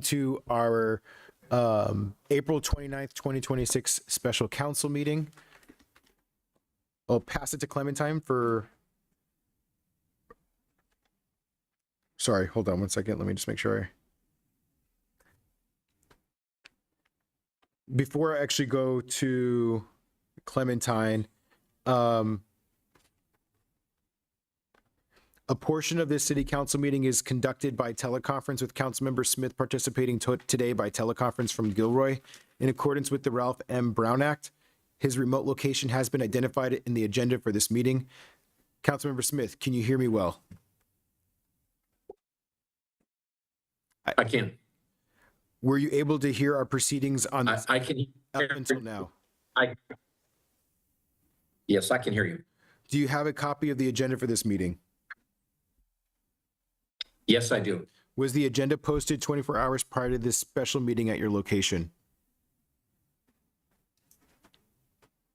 to our April 29th, 2026 special council meeting. I'll pass it to Clementine for... Sorry, hold on one second. Let me just make sure. Before I actually go to Clementine, a portion of this city council meeting is conducted by teleconference, with Councilmember Smith participating today by teleconference from Gilroy. In accordance with the Ralph M. Brown Act, his remote location has been identified in the agenda for this meeting. Councilmember Smith, can you hear me well? I can. Were you able to hear our proceedings on this I can up hear until now? Yes, I can hear you. Do you have a copy of the agenda for this meeting? Yes, I do. Was the agenda posted 24 hours prior to this special meeting at your location?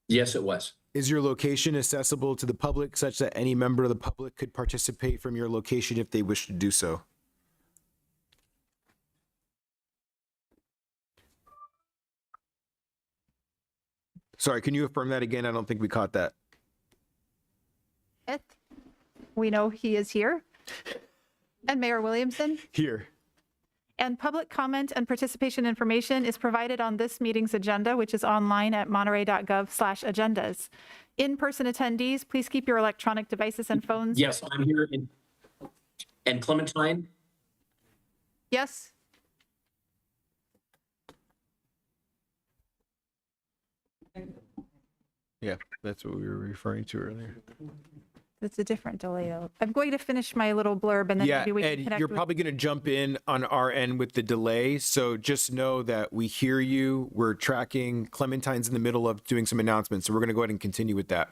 Yes, it was. Is your location accessible to the public such that any member of the public could participate from your location if they wish to do so? Sorry, can you affirm that again? I don't think we caught that. We know he is here. And Mayor Williamson. Here. And public comment and participation information is provided on this meeting's agenda, which is online at monterey.gov/agendas. In-person attendees, please keep your electronic devices and phones. Yes, I'm here. And Clementine? Yes. Yeah, that's what we were referring to earlier. It's a different delay, though. I'm going to finish my little blurb and then Yeah, maybe we can Ed, connect you're with... probably going to jump in on our end with the delay. So just know that we hear you. We're tracking. Clementine's in the middle of doing some announcements. So we're going to go ahead and continue with that.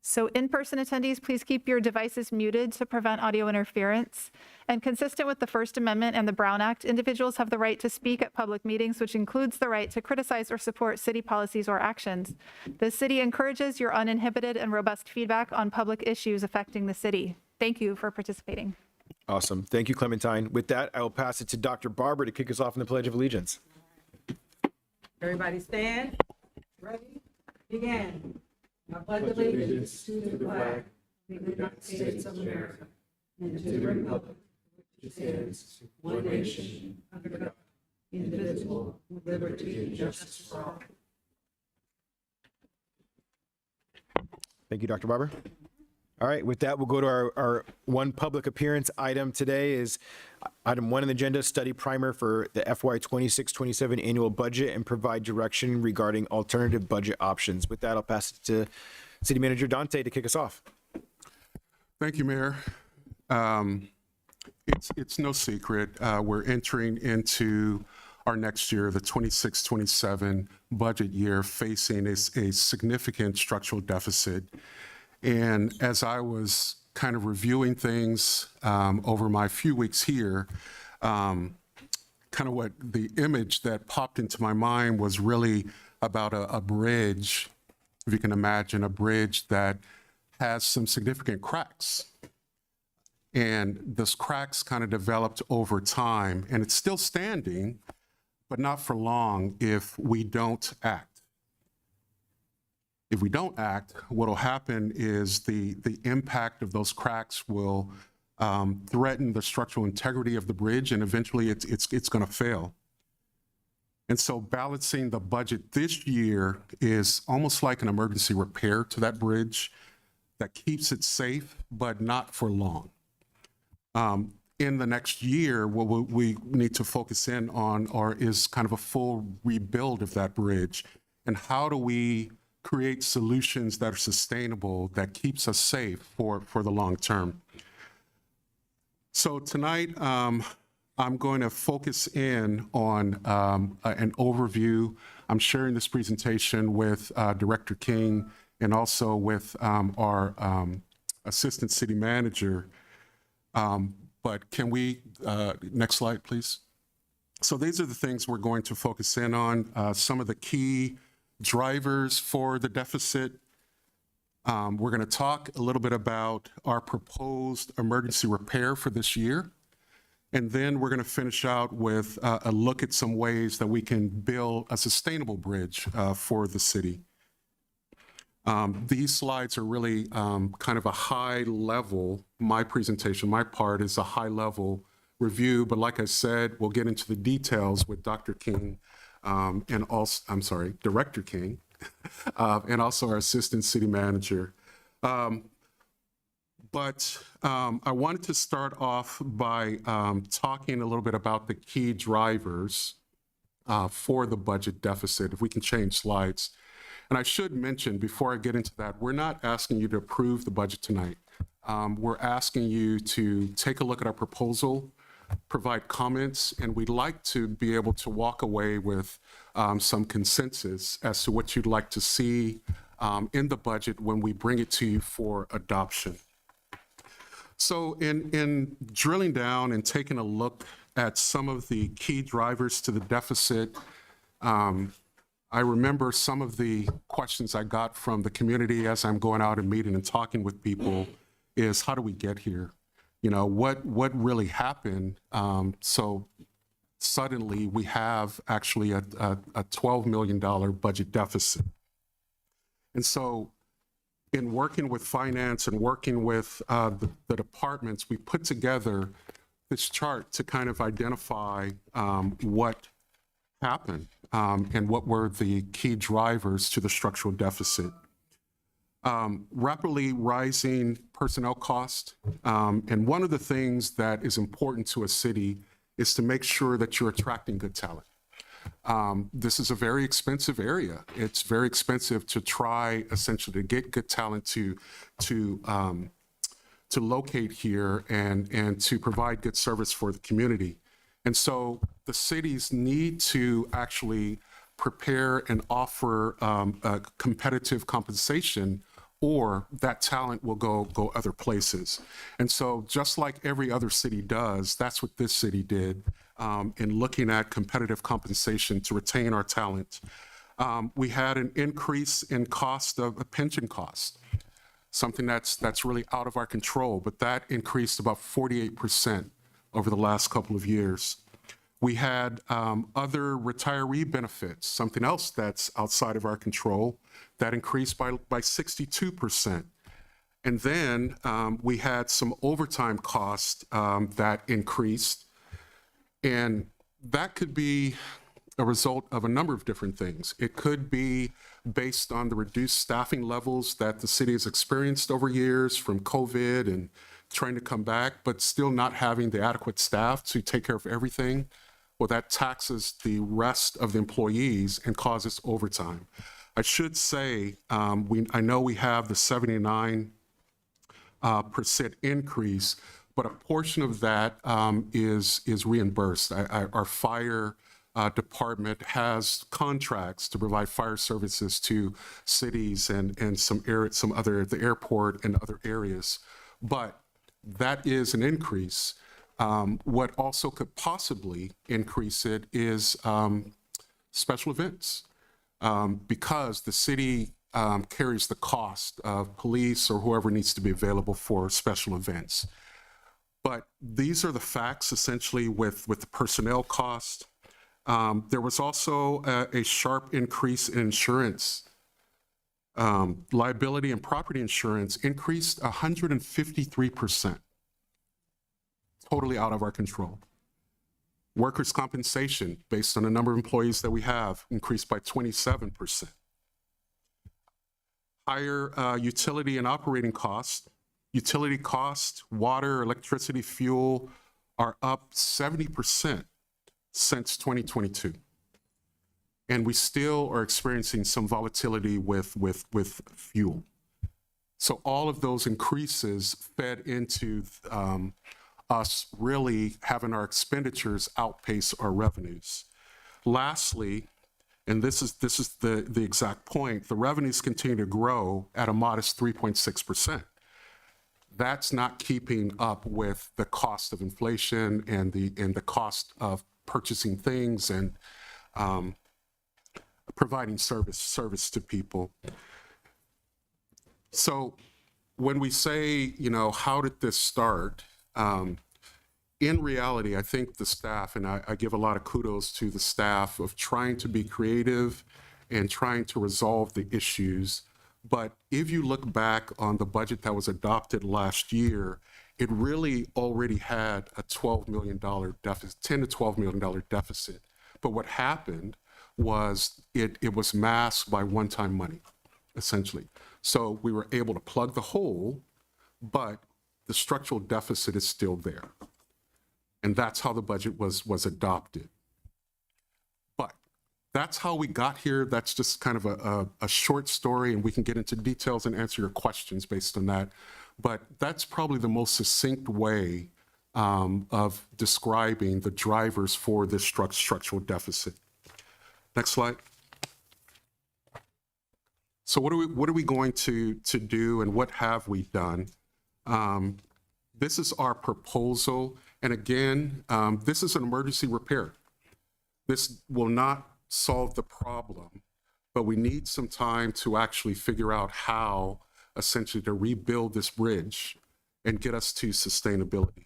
So in-person attendees, please keep your devices muted to prevent audio interference. And consistent with the First Amendment and the Brown Act, individuals have the right to speak at public meetings, which includes the right to criticize or support city policies or actions. The city encourages your uninhibited and robust feedback on public issues affecting the city. Thank you for participating. Awesome. Thank you, Clementine. With that, I will pass it to Dr. Barber to kick us off in the Pledge of Allegiance. Everybody stand. Ready? Begin. I pledge allegiance to the flag of the United States of America and to the republic which stands one nation under God, indivisible, with liberty and justice for all. Thank you, Dr. Barber. All right, with that, we'll go to our one public appearance item today is item 1 on the agenda, study primer for the FY 26-27 annual budget and provide direction regarding alternative budget options. With that, I'll pass it to City Manager Dante to kick us off. Thank you, Mayor. It's no secret. We're entering into our next year, the 26-27 budget year, facing a significant structural deficit. And as I was kind of reviewing things over my few weeks here, kind of what the image that popped into my mind was really about a bridge, if you can imagine, a bridge that has some significant cracks. And those cracks kind of developed over time, and it's still standing, but not for long if we don't act. If we don't act, what will happen is the impact of those cracks will threaten the structural integrity of the bridge, and eventually it's going to fail. And so balancing the budget this year is almost like an emergency repair to that bridge that keeps it safe, but not for long. In the next year, what we need to focus in on is kind of a full rebuild of that bridge. And how do we create solutions that are sustainable, that keeps us safe for the long term? So tonight, I'm going to focus in on an overview. I'm sharing this presentation with Director King and also with our Assistant City Manager. But can we, next slide, please? So these are the things we're going to focus in on, some of the key drivers for the deficit. We're going to talk a little bit about our proposed emergency repair for this year. And then we're going to finish out with a look at some ways that we can build a sustainable bridge for the city. These slides are really kind of a high level, my presentation, my part is a high level review, but like I said, we'll get into the details with Dr. King and also, I'm sorry, Director King, and also our Assistant City Manager. But I wanted to start off by talking a little bit about the key drivers for the budget deficit, if we can change slides. And I should mention, before I get into that, we're not asking you to approve the budget tonight. We're asking you to take a look at our proposal, provide comments, and we'd like to be able to walk away with some consensus as to what you'd like to see in the budget when we bring it to you for adoption. So in drilling down and taking a look at some of the key drivers to the deficit, I remember some of the questions I got from the community as I'm going out and meeting and talking with people is, how do we get here? You know, what really happened? So suddenly we have actually a $12 million budget deficit. And so in working with finance and working with the departments, we put together this chart to kind of identify what happened and what were the key drivers to the structural deficit. Rapidly rising personnel cost. And one of the things that is important to a city is to make sure that you're attracting good talent. This is a very expensive area. It's very expensive to try essentially to get good talent to locate here and to provide good service for the community. And so the cities need to actually prepare and offer a competitive compensation, or that talent will go other places. And so just like every other city does, that's what this city did in looking at competitive compensation to retain our talent. We had an increase in cost of a pension cost, something that's really out of our control, but that increased about 48% over the last couple of years. We had other retiree benefits, something else that's outside of our control, that increased by 62%. And then we had some overtime costs that increased. And that could be a result of a number of different things. It could be based on the reduced staffing levels that the city has experienced over years from COVID and trying to come back, but still not having the adequate staff to take care of everything. Well, that taxes the rest of the employees and causes overtime. I should say, I know we have the 79% increase, but a portion of that is reimbursed. Our fire department has contracts to provide fire services to cities and some other, the airport and other areas, but that is an increase. What also could possibly increase it is special events, because the city carries the cost of police or whoever needs to be available for special events. But these are the facts essentially with the personnel cost. There was also a sharp increase in insurance. Liability and property insurance increased 153%. Totally out of our control. Workers' compensation, based on the number of employees that we have, increased by 27%. Higher utility and operating costs. Utility costs, water, electricity, fuel are up 70% since 2022. And we still are experiencing some volatility with fuel. So all of those increases fed into us really having our expenditures outpace our revenues. Lastly, and this is the exact point, the revenues continue to grow at a modest 3.6%. That's not keeping up with the cost of inflation and the cost of purchasing things and providing service to people. So when we say, you know, how did this start? in reality, I think the staff, and I give a lot of kudos to the staff of trying to be creative and trying to resolve the issues. But if you look back on the budget that was adopted last year, it really already had a $12 million deficit, $10 to $12 million deficit. But what happened was it was masked by one-time money, essentially. So we were able to plug the hole, but the structural deficit is still there. And that's how the budget was adopted. But that's how we got here. That's just kind of a short story, and we can get into details and answer your questions based on that. But that's probably the most succinct way of describing the drivers for this structural deficit. Next slide. So what are we going to do, and what have we done? This is our proposal. And again, this is an emergency repair. This will not solve the problem, but we need some time to actually figure out how essentially to rebuild this bridge and get us to sustainability.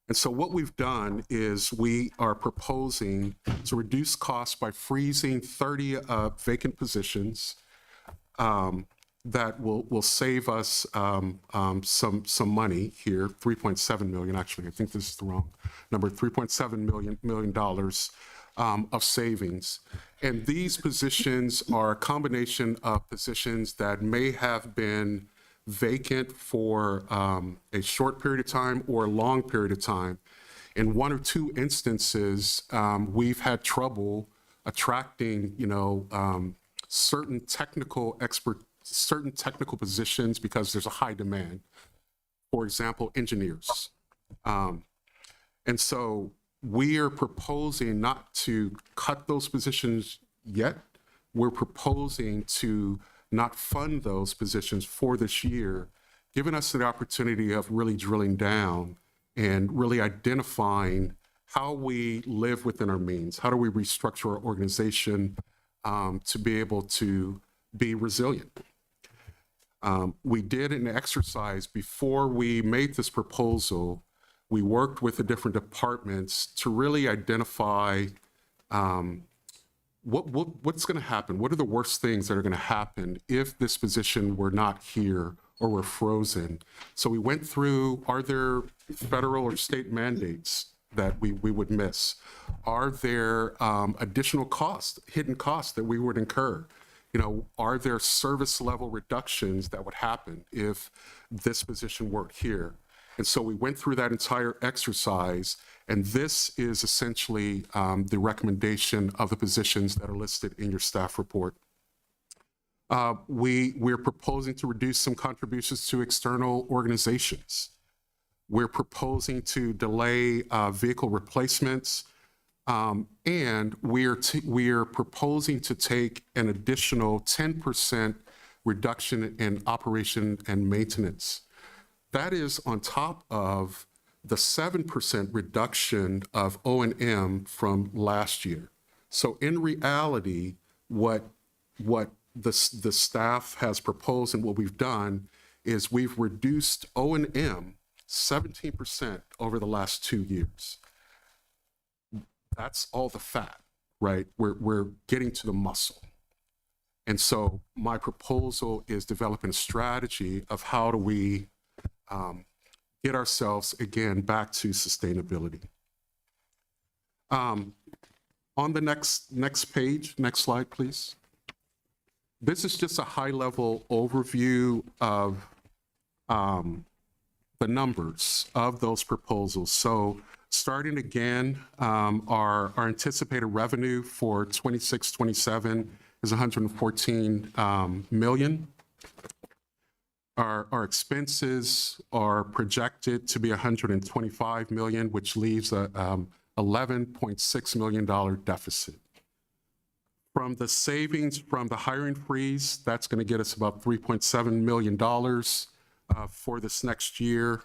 And so what we've done is we are proposing to reduce costs by freezing 30 vacant positions that will save us some money here, 3.7 million, actually, I think this is the wrong number, $3.7 million of savings. And these positions are a combination of positions that may have been vacant for a short period of time or a long period of time. In one or two instances, we've had trouble attracting, certain technical positions because there's a high demand. For example, engineers. And so we are proposing not to cut those positions yet. We're proposing to not fund those positions for this year, giving us the opportunity of really drilling down and really identifying how we live within our means. How do we restructure our organization to be able to be resilient? We did an exercise before we made this proposal. We worked with the different departments to really identify what's going to happen. What are the worst things that are going to happen if this position were not here or were frozen? So we went through, are there federal or state mandates that we would miss? Are there additional costs, hidden costs that we would incur? Are there service level reductions that would happen if this position weren't here? And so we went through that entire exercise, and this is essentially the recommendation of the positions that are listed in your staff report. We're proposing to reduce some contributions to external organizations. We're proposing to delay vehicle replacements, and we're proposing to take an additional 10% reduction in operation and maintenance. That is on top of the 7% reduction of O&M from last year. So in reality, what the staff has proposed and what we've done is we've reduced O&M 17% over the last 2 years. That's all the fat, right? We're getting to the muscle. And so my proposal is developing a strategy of how do we get ourselves, again, back to sustainability. On the next page, next slide, please. This is just a high-level overview of the numbers of those proposals. So starting again, our anticipated revenue for 26-27 is $114 million. Our expenses are projected to be $125 million, which leaves a $11.6 million deficit. From the savings from the hiring freeze, that's going to get us about $3.7 million for this next year.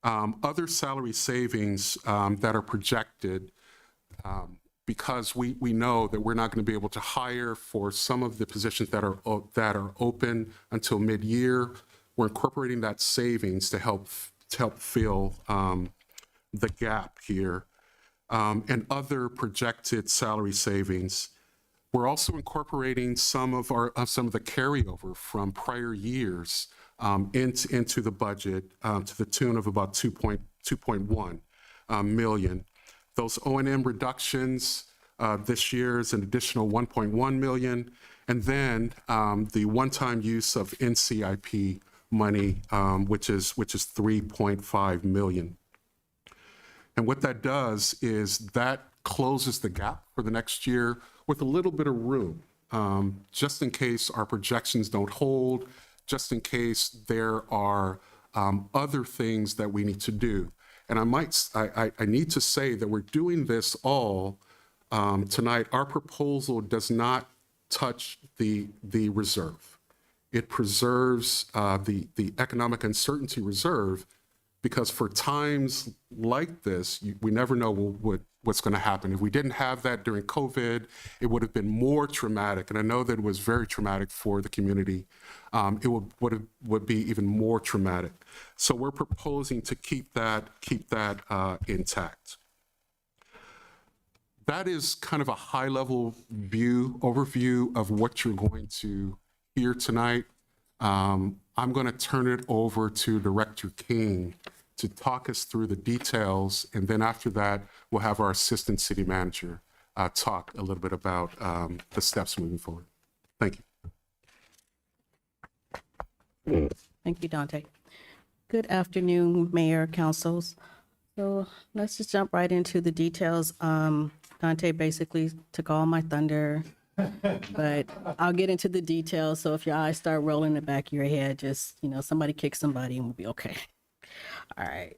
Other salary savings that are projected, because we know that we're not going to be able to hire for some of the positions that are open until mid-year. We're incorporating that savings to help fill the gap here, and other projected salary savings. We're also incorporating some of the carryover from prior years into the budget to the tune of about 2.1 million. Those O&M reductions this year is an additional 1.1 million, and then the one-time use of NCIP money, which is 3.5 million. And what that does is that closes the gap for the next year with a little bit of room, just in case our projections don't hold, just in case there are other things that we need to do. And I need to say that we're doing this all tonight. Our proposal does not touch the reserve. It preserves the economic uncertainty reserve, because for times like this, we never know what's going to happen. If we didn't have that during COVID, it would have been more traumatic. And I know that it was very traumatic for the community. It would be even more traumatic. So we're proposing to keep that intact. That is kind of a high-level overview of what you're going to hear tonight. I'm going to turn it over to Director King to talk us through the details, and then after that, we'll have our Assistant City Manager talk a little bit about the steps moving forward. Thank you. Thank you, Dante. Good afternoon, Mayor, Councils. So let's just jump right into the details. Dante basically took all my thunder, but I'll get into the details. So if your eyes start rolling in the back of your head, just, somebody kick somebody and we'll be okay. All right.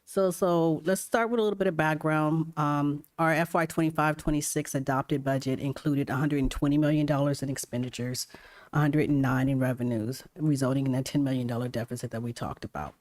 So let's start with a little bit of background. Our FY 25-26 adopted budget included $120 million in expenditures, 109 in revenues, resulting in a $10 million deficit that we talked about.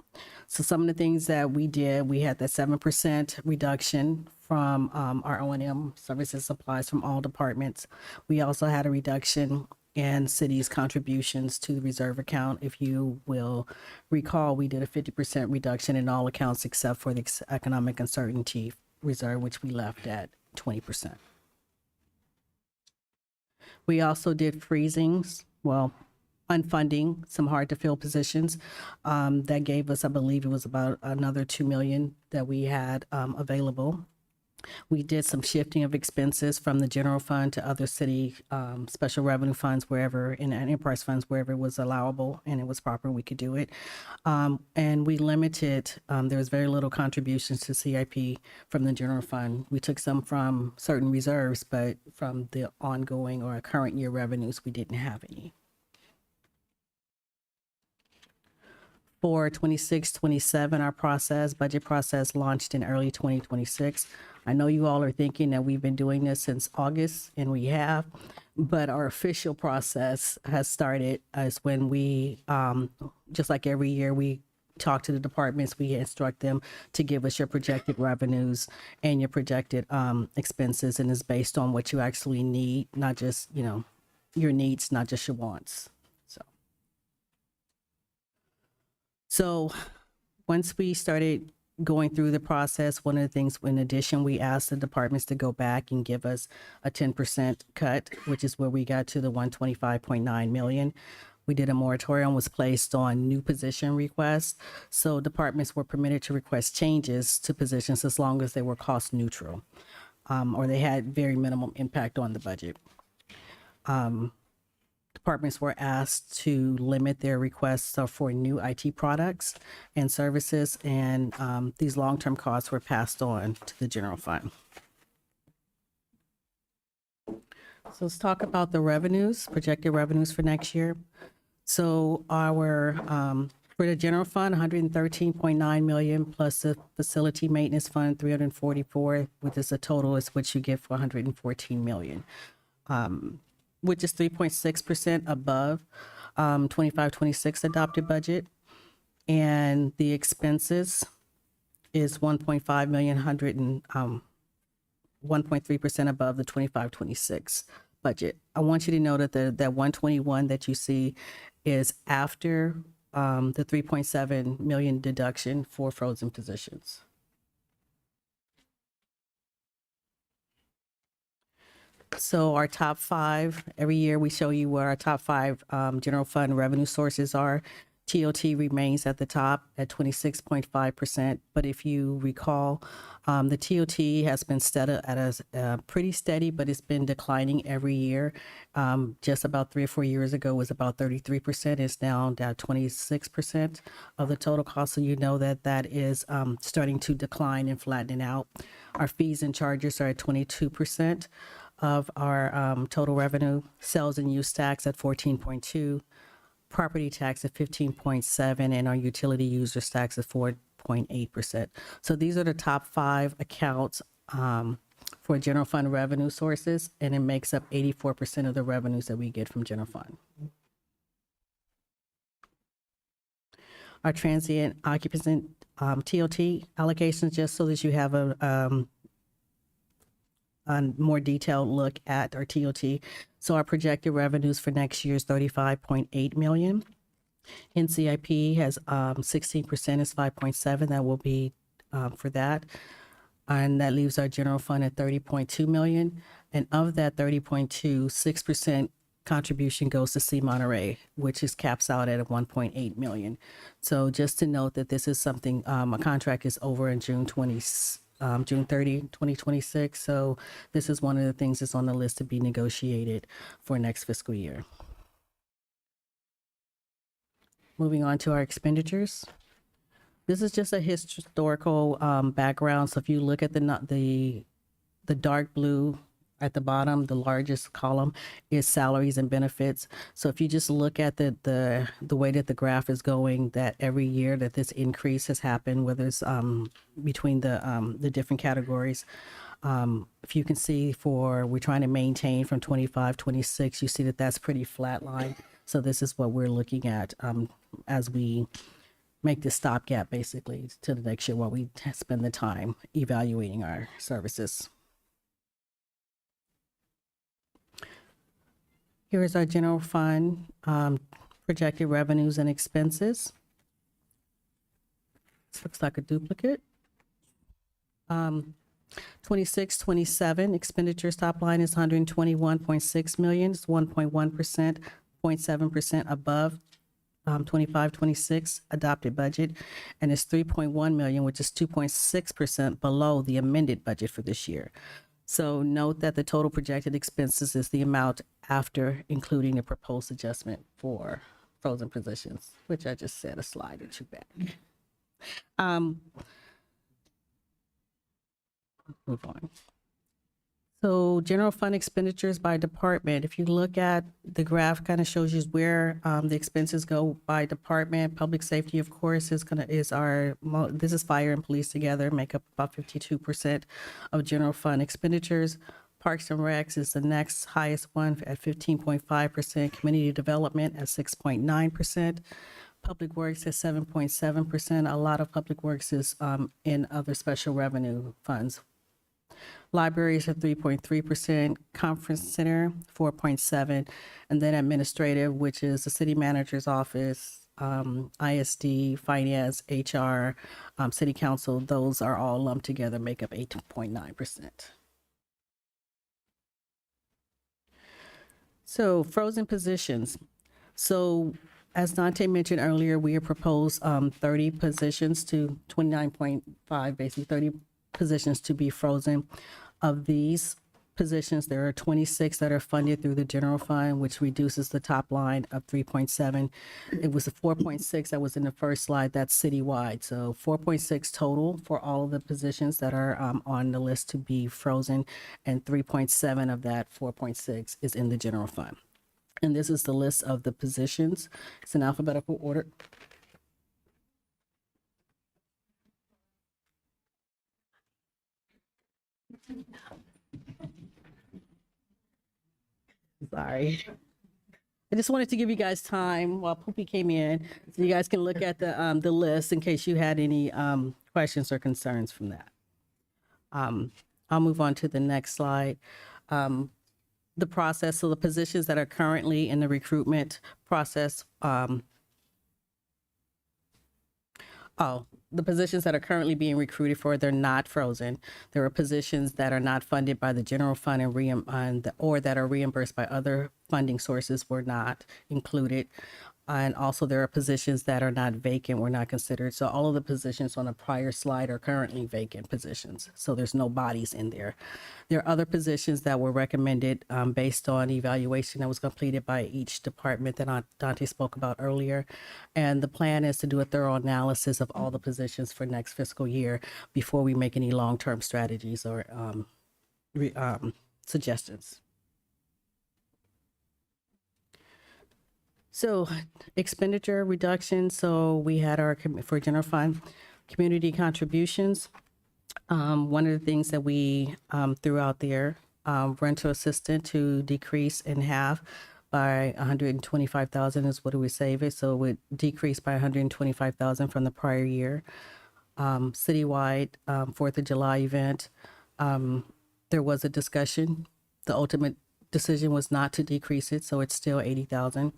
So some of the things that we did, we had that 7% reduction from our O&M services supplies from all departments. We also had a reduction in city's contributions to the reserve account. If you will recall, we did a 50% reduction in all accounts except for the economic uncertainty reserve, which we left at 20%. We also did freezings, unfunding some hard to fill positions. That gave us, I believe it was about another $2 million that we had available. We did some shifting of expenses from the general fund to other city special revenue funds wherever, and enterprise funds wherever it was allowable and it was proper, we could do it. And we limited, there was very little contributions to CIP from the general fund. We took some from certain reserves, but from the ongoing or current year revenues, we didn't have any. For 26-27, our budget process launched in early 2026. I know you all are thinking that we've been doing this since August, and we have, but our official process has started as when we, just like every year, we talk to the departments, we instruct them to give us your projected revenues and your projected expenses, and it's based on what you actually need, not just, your needs, not just your wants. So once we started going through the process, one of the things, in addition, we asked the departments to go back and give us a 10% cut, which is where we got to the 125.9 million. We did a moratorium was placed on new position requests. So departments were permitted to request changes to positions as long as they were cost neutral, or they had very minimal impact on the budget. Departments were asked to limit their requests for new IT products and services, and these long-term costs were passed on to the general fund. So let's talk about the revenues, projected revenues for next year. So our, for the general fund, 113.9 million plus the facility maintenance fund, 344, which is a total is what you get for 114 million. Which is 3.6% above 25-26 adopted budget. And the expenses is 1.5 million, 1.3% above the 25-26 budget. I want you to know that that 121 that you see is after the 3.7 million deduction for frozen positions. So our top five, every year we show you where our top five general fund revenue sources are. TOT remains at the top at 26.5%. But if you recall, the TOT has been steady at a pretty steady, but it's been declining every year. Just about 3 or 4 years ago was about 33%. It's now down 26% of the total cost. So you know that that is starting to decline and flattening out. Our fees and charges are at 22% of our total revenue. Sales and use tax at 14.2%. Property tax at 15.7%, and our utility users tax at 4.8%. So these are the top five accounts for general fund revenue sources, and it makes up 84% of the revenues that we get from general fund. Our transient occupancy TOT allocations, just so that you have a more detailed look at our TOT. So our projected revenues for next year is 35.8 million. NCIP has 16% is 5.7. That will be for that. And that leaves our general fund at 30.2 million. And of that 30.2, 6% contribution goes to C Monterey, which is caps out at 1.8 million. So just to note that this is something, a contract is over in June 30, 2026. So this is one of the things that's on the list to be negotiated for next fiscal year. Moving on to our expenditures. This is just a historical background. So if you look at the dark blue at the bottom, the largest column is salaries and benefits. So if you just look at the way that the graph is going, that every year that this increase has happened, whether it's between the different categories. If you can see we're trying to maintain from 25, 26, you see that that's pretty flat line. So this is what we're looking at as we make this stopgap basically to the next year while we spend the time evaluating our services. Here is our general fund projected revenues and expenses. This looks like a duplicate. 26, 27 expenditures top line is 121.6 million. It's 1.1%, 0.7% above 25, 26 adopted budget, and it's 3.1 million, which is 2.6% below the amended budget for this year. So note that the total projected expenses is the amount after including the proposed adjustment for frozen positions, which I just said a slide or two back. Move on. So general fund expenditures by department. If you look at the graph, kind of shows you where the expenses go by department. Public safety, of course, is this is fire and police together, make up about 52% of general fund expenditures. Parks and Recs is the next highest one at 15.5%. Community development at 6.9%. Public Works at 7.7%. A lot of Public Works is in other special revenue funds. Libraries at 3.3%, Conference Center 4.7%, and then administrative, which is the city manager's office, ISD, finance, HR, city council. Those are all lumped together, make up 8.9%. So frozen positions. So as Dante mentioned earlier, we have proposed 30 positions to 29.5, basically 30 positions to be frozen. Of these positions, there are 26 that are funded through the general fund, which reduces the top line of 3.7. It was a 4.6 that was in the first slide. That's citywide. So 4.6 total for all of the positions that are on the list to be frozen, and 3.7 of that 4.6 is in the general fund. And this is the list of the positions. It's in alphabetical order. Sorry. I just wanted to give you guys time while Poopy came in, so you guys can look at the list in case you had any questions or concerns from that. I'll move on to the next slide. The process, so the positions that are currently in the recruitment process. the positions that are currently being recruited for, they're not frozen. There are positions that are not funded by the general fund or that are reimbursed by other funding sources were not included. And also there are positions that are not vacant, were not considered. So all of the positions on the prior slide are currently vacant positions. So there's no bodies in there. There are other positions that were recommended based on evaluation that was completed by each department that Dante spoke about earlier. And the plan is to do a thorough analysis of all the positions for next fiscal year before we make any long-term strategies or suggestions. So expenditure reduction, so we had our, for general fund, community contributions. One of the things that we threw out there, rental assistant to decrease in half by 125,000 is what it would save it. So it would decrease by 125,000 from the prior year. Citywide 4th of July event, there was a discussion. The ultimate decision was not to decrease it, so it's still 80,000.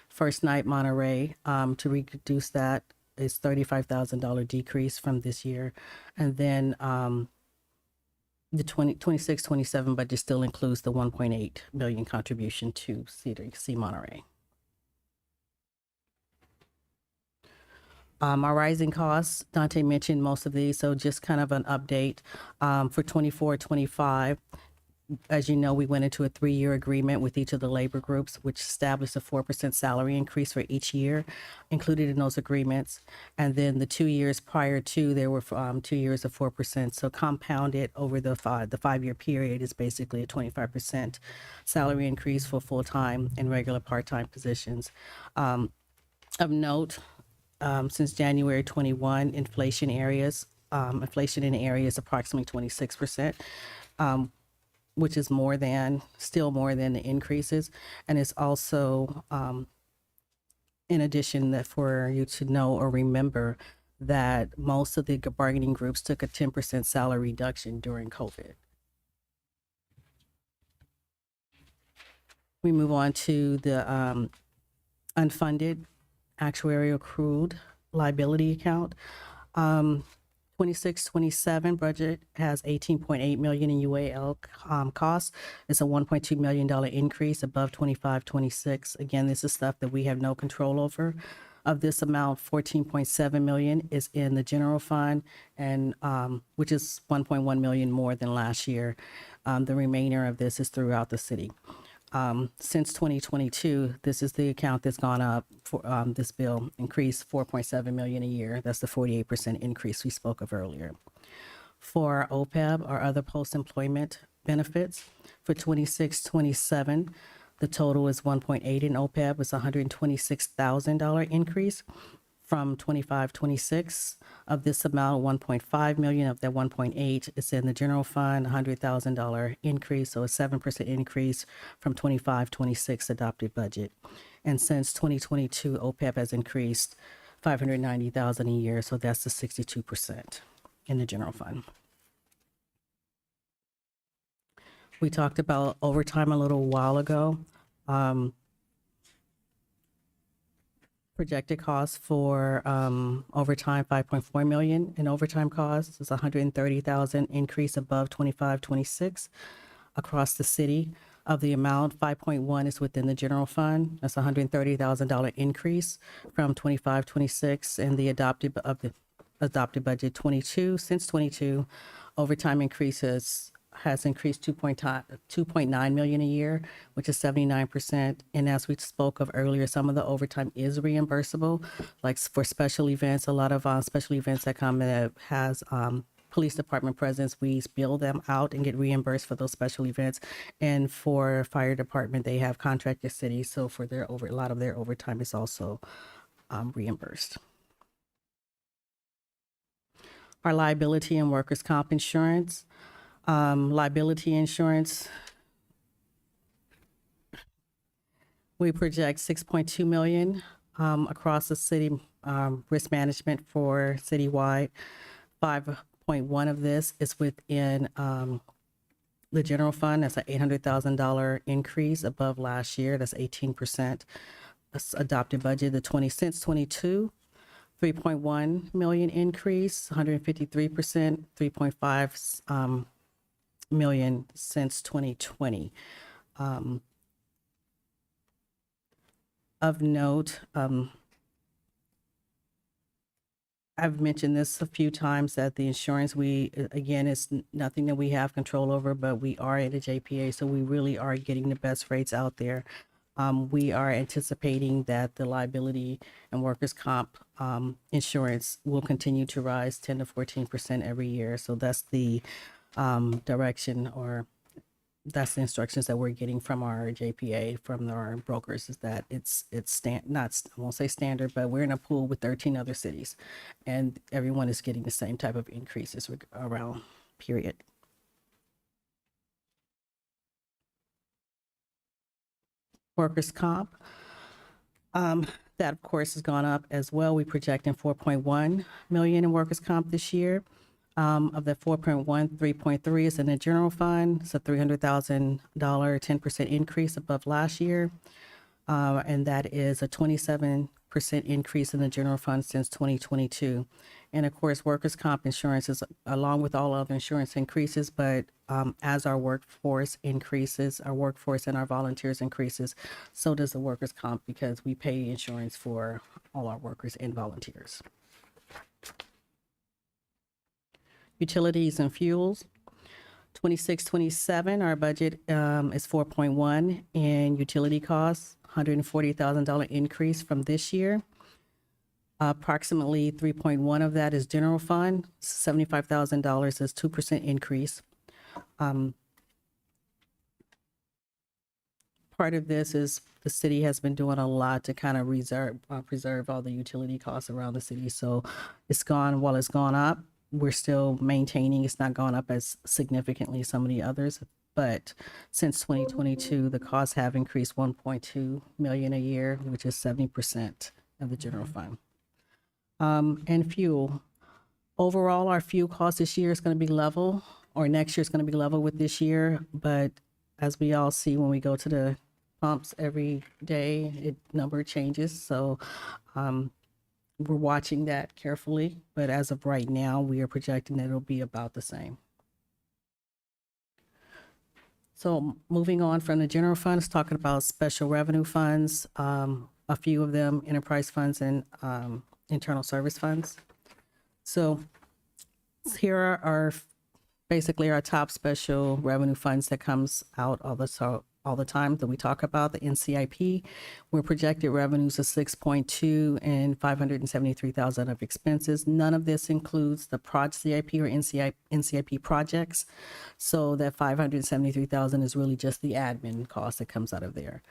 First night Monterey, to reduce that is $35,000 decrease from this year. And then the 26-27 budget still includes the 1.8 million contribution to CDC Monterey. Our rising costs, Dante mentioned most of these, so just kind of an update for 24-25. As you know, we went into a 3-year agreement with each of the labor groups, which established a 4% salary increase for each year included in those agreements. And then the 2 years prior to, there were 2 years of 4%. So compounded over the 5-year period is basically a 25% salary increase for full-time and regular part-time positions. Of note, since January 21, inflation in areas approximately 26%. Which is still more than the increases. And it's also, in addition, that for you to know or remember that most of the bargaining groups took a 10% salary reduction during COVID. We move on to the unfunded actuarial accrued liability account. 26-27 budget has 18.8 million in UAL costs. It's a $1.2 million increase above 25-26. Again, this is stuff that we have no control over. Of this amount, 14.7 million is in the general fund, and which is 1.1 million more than last year. The remainder of this is throughout the city. Since 2022, this is the account that's gone up for this bill, increased 4.7 million a year. That's the 48% increase we spoke of earlier. For OPEB, or other post-employment benefits, for 26-27, the total is 1.8 in OPEB. It's a $126,000 increase from 25-26. Of this amount, 1.5 million of that 1.8 is in the general fund, $100,000 increase, so a 7% increase from 25-26 adopted budget. And since 2022, OPEB has increased 590,000 a year, so that's the 62% in the general fund. We talked about overtime a little while ago. Projected costs for overtime, 5.4 million in overtime costs. It's 130,000 increase above 25-26 across the city. Of the amount, 5.1 is within the general fund. That's a $130,000 increase from 25-26, and the adopted budget 22. Since 22, overtime has increased 2.9 million a year, which is 79%. And as we spoke of earlier, some of the overtime is reimbursable, like for special events. A lot of special events that come that has police department presence, we bill them out and get reimbursed for those special events. And for fire department, they have contracted cities, so for a lot of their overtime is also reimbursed. Our liability and workers' comp insurance. Liability insurance, we project 6.2 million across the city risk management for citywide. 5.1 of this is within the general fund. That's an $800,000 increase above last year. That's 18%. That's adopted budget. The 20 since 22. 3.1 million increase, 153%, 3.5 million since 2020. Of note, I've mentioned this a few times that the insurance, again, is nothing that we have control over, but we are at a JPA, so we really are getting the best rates out there. We are anticipating that the liability and workers' comp insurance will continue to rise 10 to 14% every year. So that's the direction, or that's the instructions that we're getting from our JPA, from our brokers, is that it's not, I won't say standard, but we're in a pool with 13 other cities, and everyone is getting the same type of increases around, period. Workers' comp, that of course has gone up as well. We projecting 4.1 million in workers' comp this year. Of the 4.1, 3.3 is in the general fund. It's a $300,000, 10% increase above last year. And that is a 27% increase in the general fund since 2022. And of course, workers' comp insurance is along with all other insurance increases, but as our workforce increases, our workforce and our volunteers increases, so does the workers' comp, because we pay insurance for all our workers and volunteers. Utilities and fuels. 26-27, our budget is 4.1 in utility costs, $140,000 increase from this year. Approximately 3.1 of that is general fund, $75,000 is 2% increase. Part of this is the city has been doing a lot to kind of preserve all the utility costs around the city. So it's gone, while it's gone up, we're still maintaining. It's not gone up as significantly as some of the others, but since 2022, the costs have increased 1.2 million a year, which is 70% of the general fund. And fuel. Overall, our fuel cost this year is going to be level, or next year is going to be level with this year. But as we all see when we go to the pumps every day, number changes. So we're watching that carefully, but as of right now, we are projecting that it'll be about the same. So moving on from the general funds, talking about special revenue funds, a few of them enterprise funds and internal service funds. So here are basically our top special revenue funds that comes out all the time that we talk about. The NCIP, we're projected revenues of 6.2 and 573,000 of expenses. None of this includes the CIP or NCIP projects. So that 573,000 is really just the admin cost that comes out of there.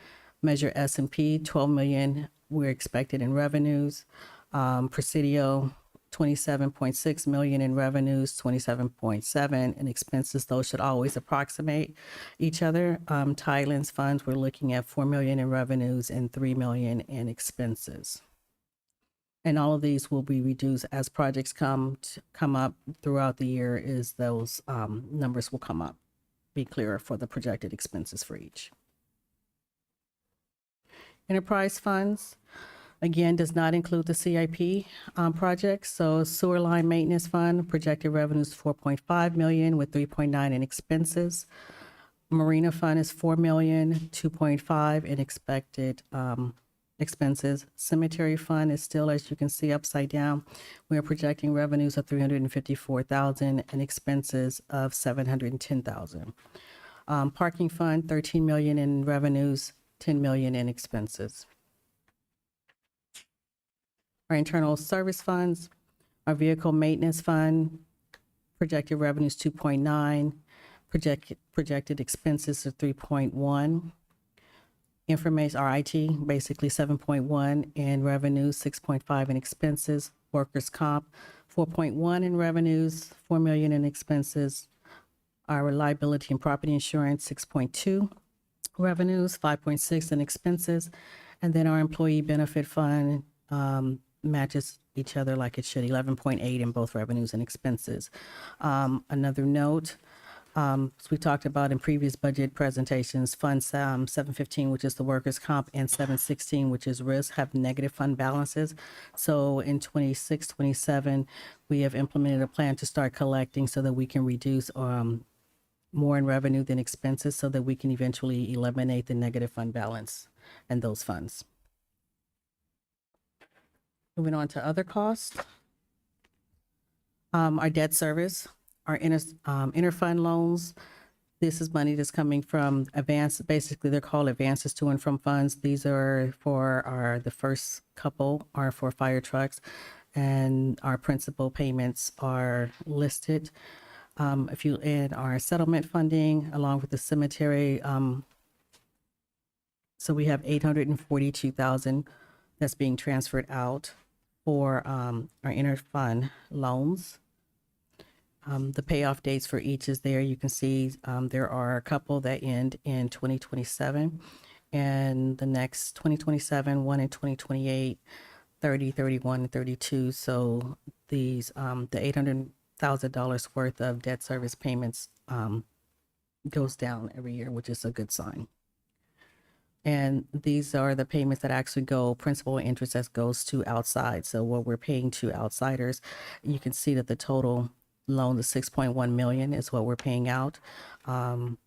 Measure S&P, 12 million we're expected in revenues. Presidio, 27.6 million in revenues, 27.7 in expenses. Those should always approximate each other. Thailand's funds, we're looking at 4 million in revenues and 3 million in expenses. And all of these will be reduced as projects come up throughout the year, is those numbers will come up, be clearer for the projected expenses for each. Enterprise funds, again, does not include the CIP projects. So sewer line maintenance fund, projected revenues 4.5 million with 3.9 in expenses. Marina fund is 4 million, 2.5 in expected expenses. Cemetery fund is still, as you can see, upside down. We are projecting revenues of 354,000 and expenses of 710,000. Parking fund, 13 million in revenues, 10 million in expenses. Our internal service funds, our vehicle maintenance fund, projected revenues 2.9, projected expenses of 3.1. Information, our IT, basically 7.1 in revenues, 6.5 in expenses. Workers' comp, 4.1 in revenues, 4 million in expenses. Our liability and property insurance, 6.2 revenues, 5.6 in expenses. And then our employee benefit fund matches each other like it should, 11.8 in both revenues and expenses. Another note, as we talked about in previous budget presentations, Fund 715, which is the workers' comp, and 716, which is risk, have negative fund balances. So in 26, 27, we have implemented a plan to start collecting so that we can reduce more in revenue than expenses so that we can eventually eliminate the negative fund balance and those funds. Moving on to other costs. Our debt service, our interfund loans. This is money that's coming from advance. Basically, they're called advances to and from funds. These are for the first couple are for fire trucks, and our principal payments are listed. If you add our settlement funding along with the cemetery, so we have $842,000 that's being transferred out for our interfund loans. The payoff dates for each is there. You can see there are a couple that end in 2027, and the next 2027, one in 2028, 30, 31, and 32. So these the $800,000 worth of debt service payments goes down every year, which is a good sign. And these are the payments that actually go, principal and interest that goes to outside. So what we're paying to outsiders, you can see that the total loan, the 6.1 million is what we're paying out. And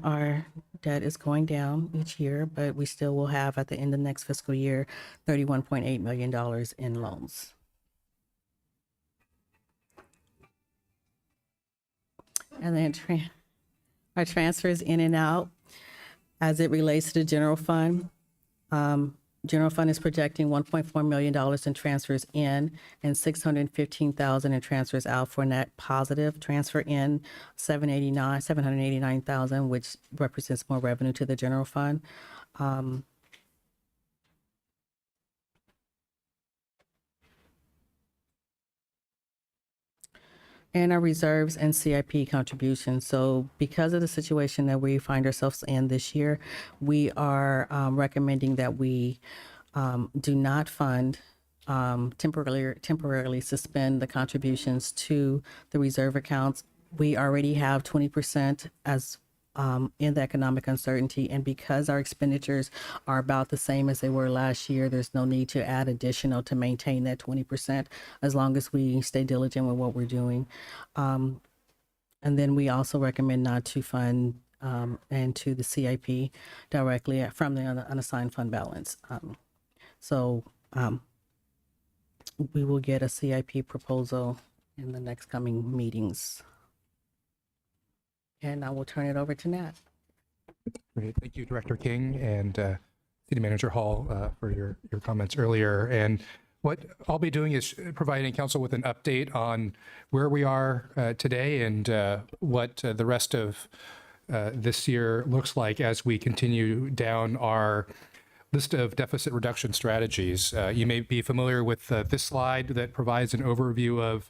our debt is going down each year, but we still will have at the end of next fiscal year, $31.8 million in loans. And then our transfers in and out as it relates to the general fund. General fund is projecting $1.4 million in transfers in and $615,000 in transfers out for net positive. Transfer in $789,000, which represents more revenue to the general fund. And our reserves and CIP contributions. So because of the situation that we find ourselves in this year, we are recommending that we do not fund, temporarily suspend the contributions to the reserve accounts. We already have 20% as in the economic uncertainty, and because our expenditures are about the same as they were last year, there's no need to add additional to maintain that 20% as long as we stay diligent with what we're doing. And then we also recommend not to fund into the CIP directly from the unassigned fund balance. We will get a CIP proposal in the next coming meetings. And I will turn it over to Nat. Great. Thank you, Director King and City Manager Hall for your comments earlier. And what I'll be doing is providing council with an update on where we are today and what the rest of this year looks like as we continue down our list of deficit reduction strategies. You may be familiar with this slide that provides an overview of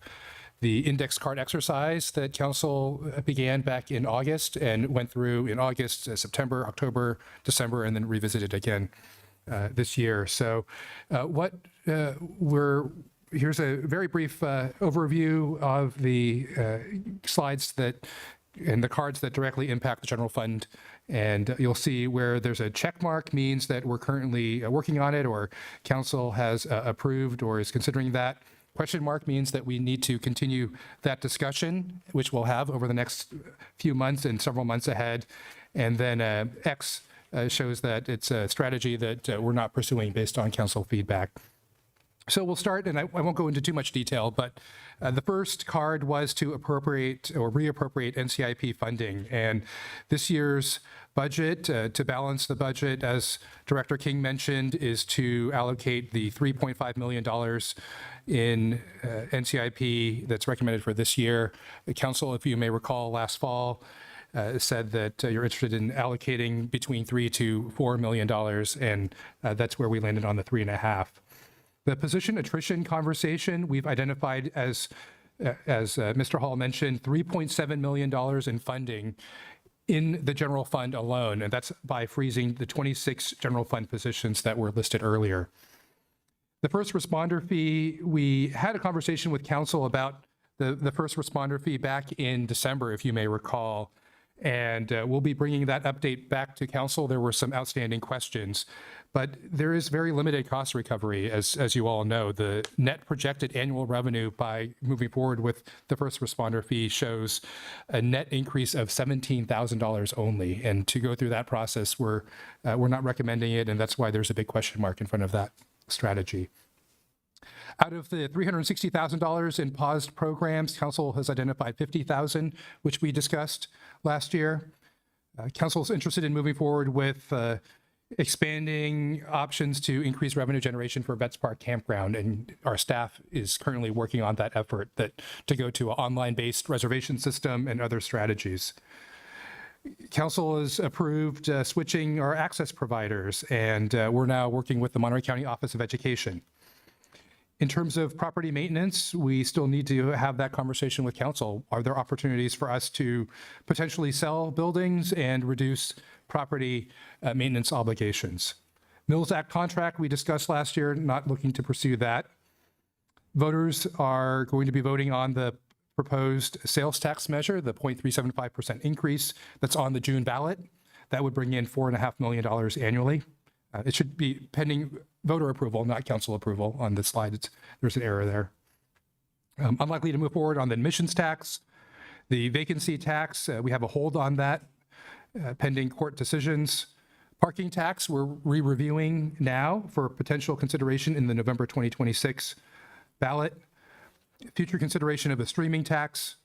the index card exercise that council began back in August and went through in August, September, October, December, and then revisited again this year. So here's a very brief overview of the slides and the cards that directly impact the general fund. And you'll see where there's a check mark means that we're currently working on it, or council has approved or is considering that. Question mark means that we need to continue that discussion, which we'll have over the next few months and several months ahead. And then X shows that it's a strategy that we're not pursuing based on council feedback. So we'll start, and I won't go into too much detail, but the first card was to appropriate or reappropriate NCIP funding. And this year's budget, to balance the budget, as Director King mentioned, is to allocate the $3.5 million in NCIP that's recommended for this year. The council, if you may recall, last fall said that you're interested in allocating between $3 to $4 million, and that's where we landed on the 3.5. The position attrition conversation we've identified as Mr. Hall mentioned, $3.7 million in funding in the general fund alone, and that's by freezing the 26 general fund positions that were listed earlier. The first responder fee, we had a conversation with council about the first responder fee back in December, if you may recall. And we'll be bringing that update back to council. There were some outstanding questions, but there is very limited cost recovery, as you all know. The net projected annual revenue by moving forward with the first responder fee shows a net increase of $17,000 only. And to go through that process, we're not recommending it, and that's why there's a big question mark in front of that strategy. Out of the $360,000 in paused programs, council has identified $50,000, which we discussed last year. Council is interested in moving forward with expanding options to increase revenue generation for Betts Park Campground, and our staff is currently working on that effort to go to an online-based reservation system and other strategies. Council has approved switching our access providers, and we're now working with the Monterey County Office of Education. In terms of property maintenance, we still need to have that conversation with council. Are there opportunities for us to potentially sell buildings and reduce property maintenance obligations? Mills Act contract we discussed last year, not looking to pursue that. Voters are going to be voting on the proposed sales tax measure, the 0.375% increase that's on the June ballot. That would bring in $4.5 million annually. It should be pending voter approval, not council approval on the slide. There's an error there. Unlikely to move forward on the admissions tax. The vacancy tax, we have a hold on that pending court decisions. Parking tax, we're re-reviewing now for potential consideration in the November 2026 ballot. Future consideration of a streaming tax.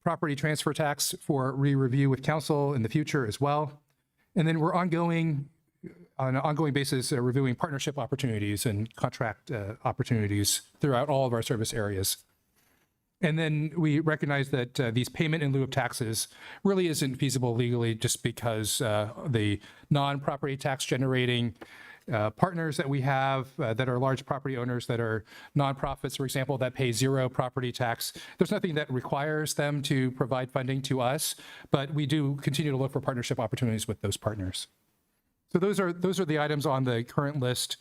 Property transfer tax for re-review with council in the future as well. And then we're on an ongoing basis, reviewing partnership opportunities and contract opportunities throughout all of our service areas. And then we recognize that these payment in lieu of taxes really isn't feasible legally, just because the non-property tax generating partners that we have that are large property owners that are nonprofits, for example, that pay zero property tax. There's nothing that requires them to provide funding to us, but we do continue to look for partnership opportunities with those partners. So those are the items on the current list.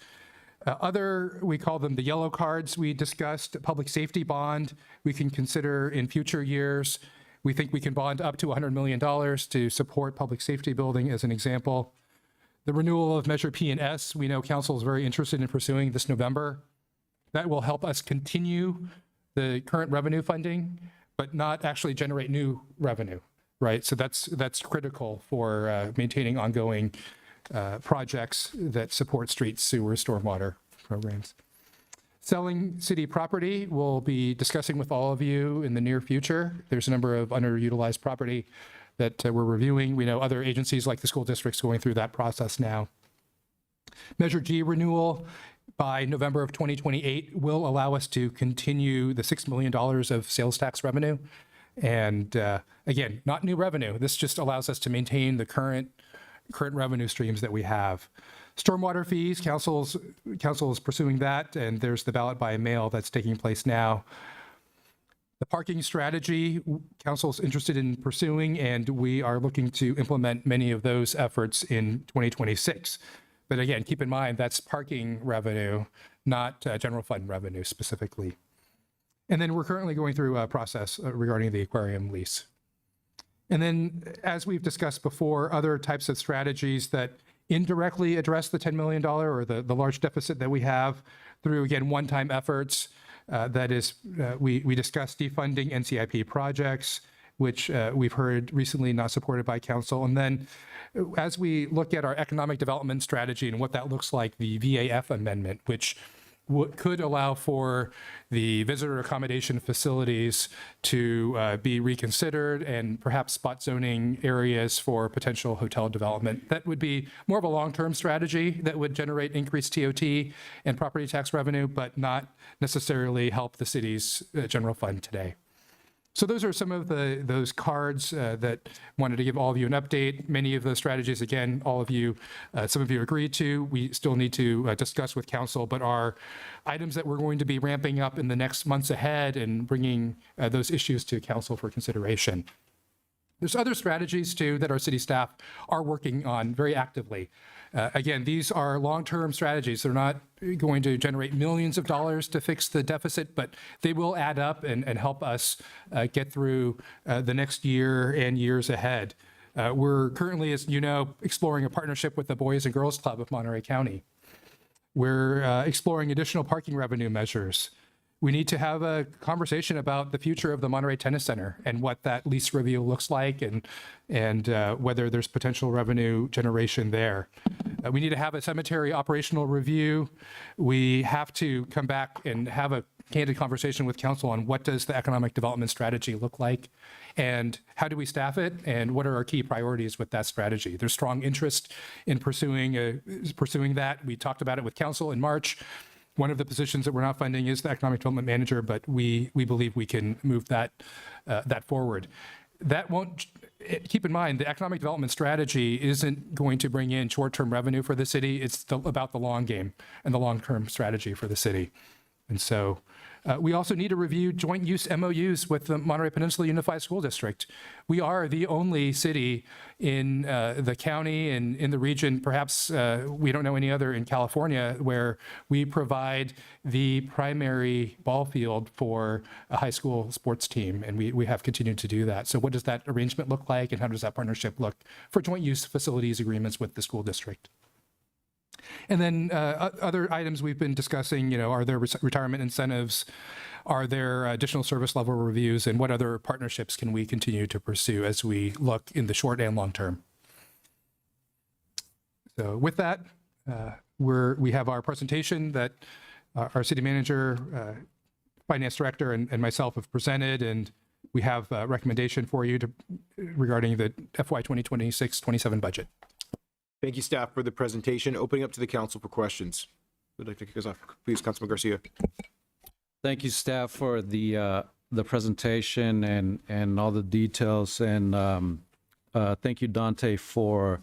We call them the yellow cards. We discussed public safety bond. We can consider in future years. We think we can bond up to $100 million to support public safety building as an example. The renewal of Measure P and S, we know council is very interested in pursuing this November. That will help us continue the current revenue funding, but not actually generate new revenue, right? So that's critical for maintaining ongoing projects that support street, sewer, stormwater programs. Selling city property, we'll be discussing with all of you in the near future. There's a number of underutilized property that we're reviewing. We know other agencies like the school districts going through that process now. Measure G renewal by November of 2028 will allow us to continue the $6 million of sales tax revenue. And again, not new revenue. This just allows us to maintain the current revenue streams that we have. Stormwater fees, council is pursuing that, and there's the ballot by mail that's taking place now. The parking strategy, council is interested in pursuing, and we are looking to implement many of those efforts in 2026. But again, keep in mind, that's parking revenue, not general fund revenue specifically. And then we're currently going through a process regarding the aquarium lease. And then, as we've discussed before, other types of strategies that indirectly address the $10 million or the large deficit that we have through, again, one-time efforts. That is, we discussed defunding NCIP projects, which we've heard recently not supported by council. And then, as we look at our economic development strategy and what that looks like, the VAF amendment, which could allow for the visitor accommodation facilities to be reconsidered and perhaps spot zoning areas for potential hotel development. That would be more of a long-term strategy that would generate increased TOT and property tax revenue, but not necessarily help the city's general fund today. So those are some of those cards that wanted to give all of you an update. Many of those strategies, again, all of you, some of you agreed to. We still need to discuss with council, but are items that we're going to be ramping up in the next months ahead and bringing those issues to council for consideration. There's other strategies too that our city staff are working on very actively. Again, these are long-term strategies. They're not going to generate millions of dollars to fix the deficit, but they will add up and help us get through the next year and years ahead. We're currently, as you know, exploring a partnership with the Boys and Girls Club of Monterey County. We're exploring additional parking revenue measures. We need to have a conversation about the future of the Monterey Tennis Center and what that lease review looks like and whether there's potential revenue generation there. We need to have a cemetery operational review. We have to come back and have a candid conversation with council on what does the economic development strategy look like and how do we staff it and what are our key priorities with that strategy. There's strong interest in pursuing that. We talked about it with council in March. One of the positions that we're not funding is the economic development manager, but we believe we can move that forward. That won't, keep in mind, the economic development strategy isn't going to bring in short-term revenue for the city. It's about the long game and the long-term strategy for the city. And so we also need to review joint use MOUs with the Monterey Peninsula Unified School District. We are the only city in the county and in the region, perhaps we don't know any other in California, where we provide the primary ball field for a high school sports team, and we have continued to do that. So what does that arrangement look like, and how does that partnership look for joint use facilities agreements with the school district? And then other items we've been discussing, are there retirement incentives? Are there additional service level reviews? And what other partnerships can we continue to pursue as we look in the short and long term? So with that, we have our presentation that our city manager, finance director, and myself have presented, and we have a recommendation for you regarding the FY 2026-27 budget. Thank you, staff, for the presentation. Opening up to the council for questions. Would like to kick us off, please, Councilman Garcia. Thank you, staff, for the presentation and all the details. And thank you, Dante, for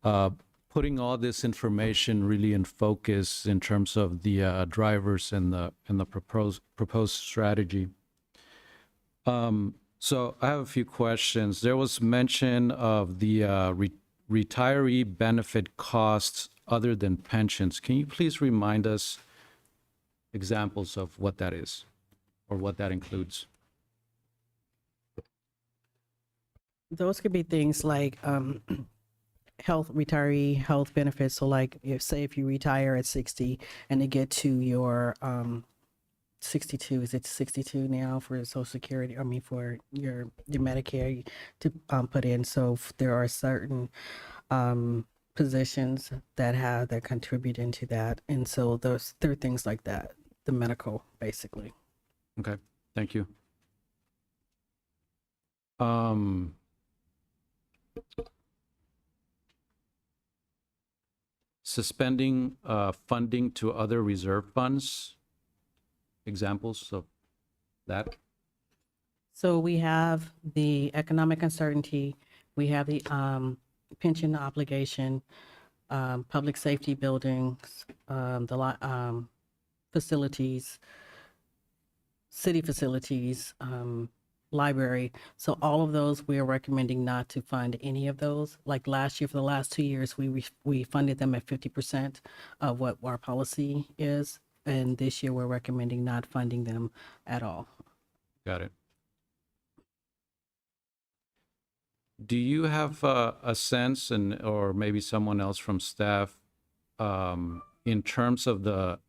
putting all this information really in focus in terms of the drivers and the proposed strategy. So I have a few questions. There was mention of the retiree benefit costs other than pensions. Can you please remind us examples of what that is or what that includes? Those could be things like retiree health benefits. So like if you retire at 60 and to get to your 62, is it 62 now for Social Security? I mean, for your Medicare to put in. So there are certain positions that contribute into that. And so there are things like that, the medical, basically. Okay, thank you. Suspending funding to other reserve funds, examples of that? So we have the economic uncertainty, we have the pension obligation, public safety buildings, facilities, city facilities, library. So all of those, we are recommending not to fund any of those. Like last year, for the last 2 years, we funded them at 50% of what our policy is. And this year, we're recommending not funding them at all. Got it. Do you have a sense, or maybe someone else from staff, in terms of the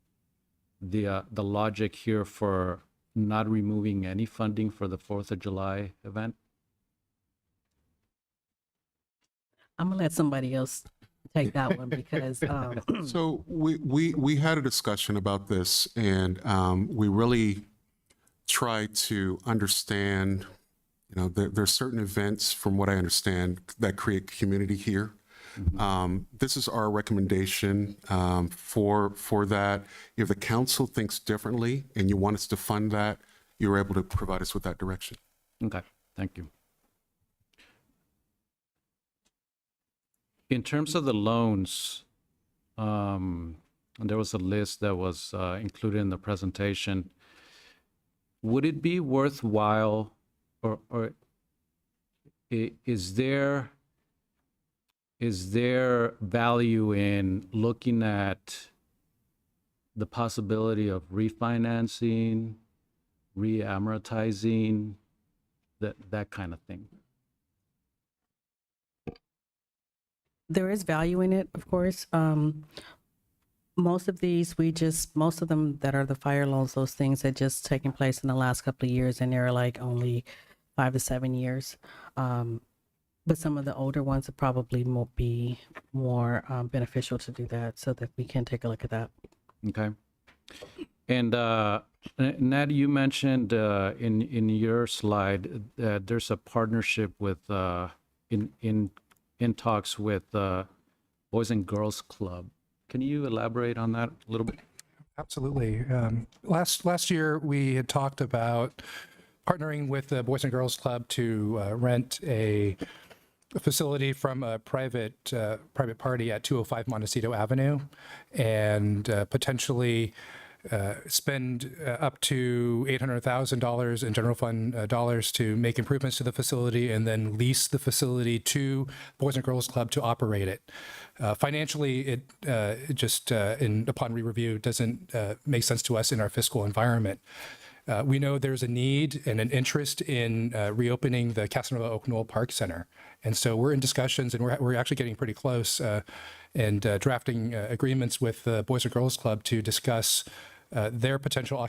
logic here for not removing any funding for the 4th of July event? I'm gonna let somebody else take that one because So we had a discussion about this, and we really tried to understand, there's certain events, from what I understand, that create community here. This is our recommendation for that. If the council thinks differently and you want us to fund that, you're able to provide us with that direction. Okay, thank you. In terms of the loans, there was a list that was included in the presentation. Would it be worthwhile, or is there value in looking at the possibility of refinancing, re-amortizing, that kind of thing? There is value in it, of course. Most of them that are the fire loans, those things had just taken place in the last couple of years, and they're like only 5 to 7 years. But some of the older ones would probably be more beneficial to do that, so that we can take a look at that. Okay. And Nat, you mentioned in your slide that there's a partnership with in talks with Boys and Girls Club. Can you elaborate on that a little bit? Absolutely. Last year, we had talked about partnering with the Boys and Girls Club to rent a facility from a private party at 205 Montecito Avenue, and potentially spend up to $800,000 in general fund dollars to make improvements to the facility, and then lease the facility to Boys and Girls Club to operate it. Financially, it just, upon re-review, doesn't make sense to us in our fiscal environment. We know there's a need and an interest in reopening the Casanova Oak Knoll Park Center. And so we're in discussions, and we're actually getting pretty close and drafting agreements with the Boys and Girls Club to discuss their potential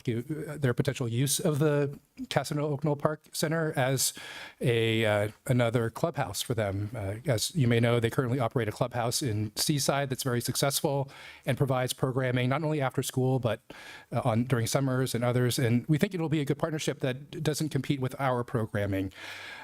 use of the Casanova Oak Knoll Park Center as another clubhouse for them. As you may know, they currently operate a clubhouse in Seaside that's very successful and provides programming not only after school but during summers and others. And we think it'll be a good partnership that doesn't compete with our programming.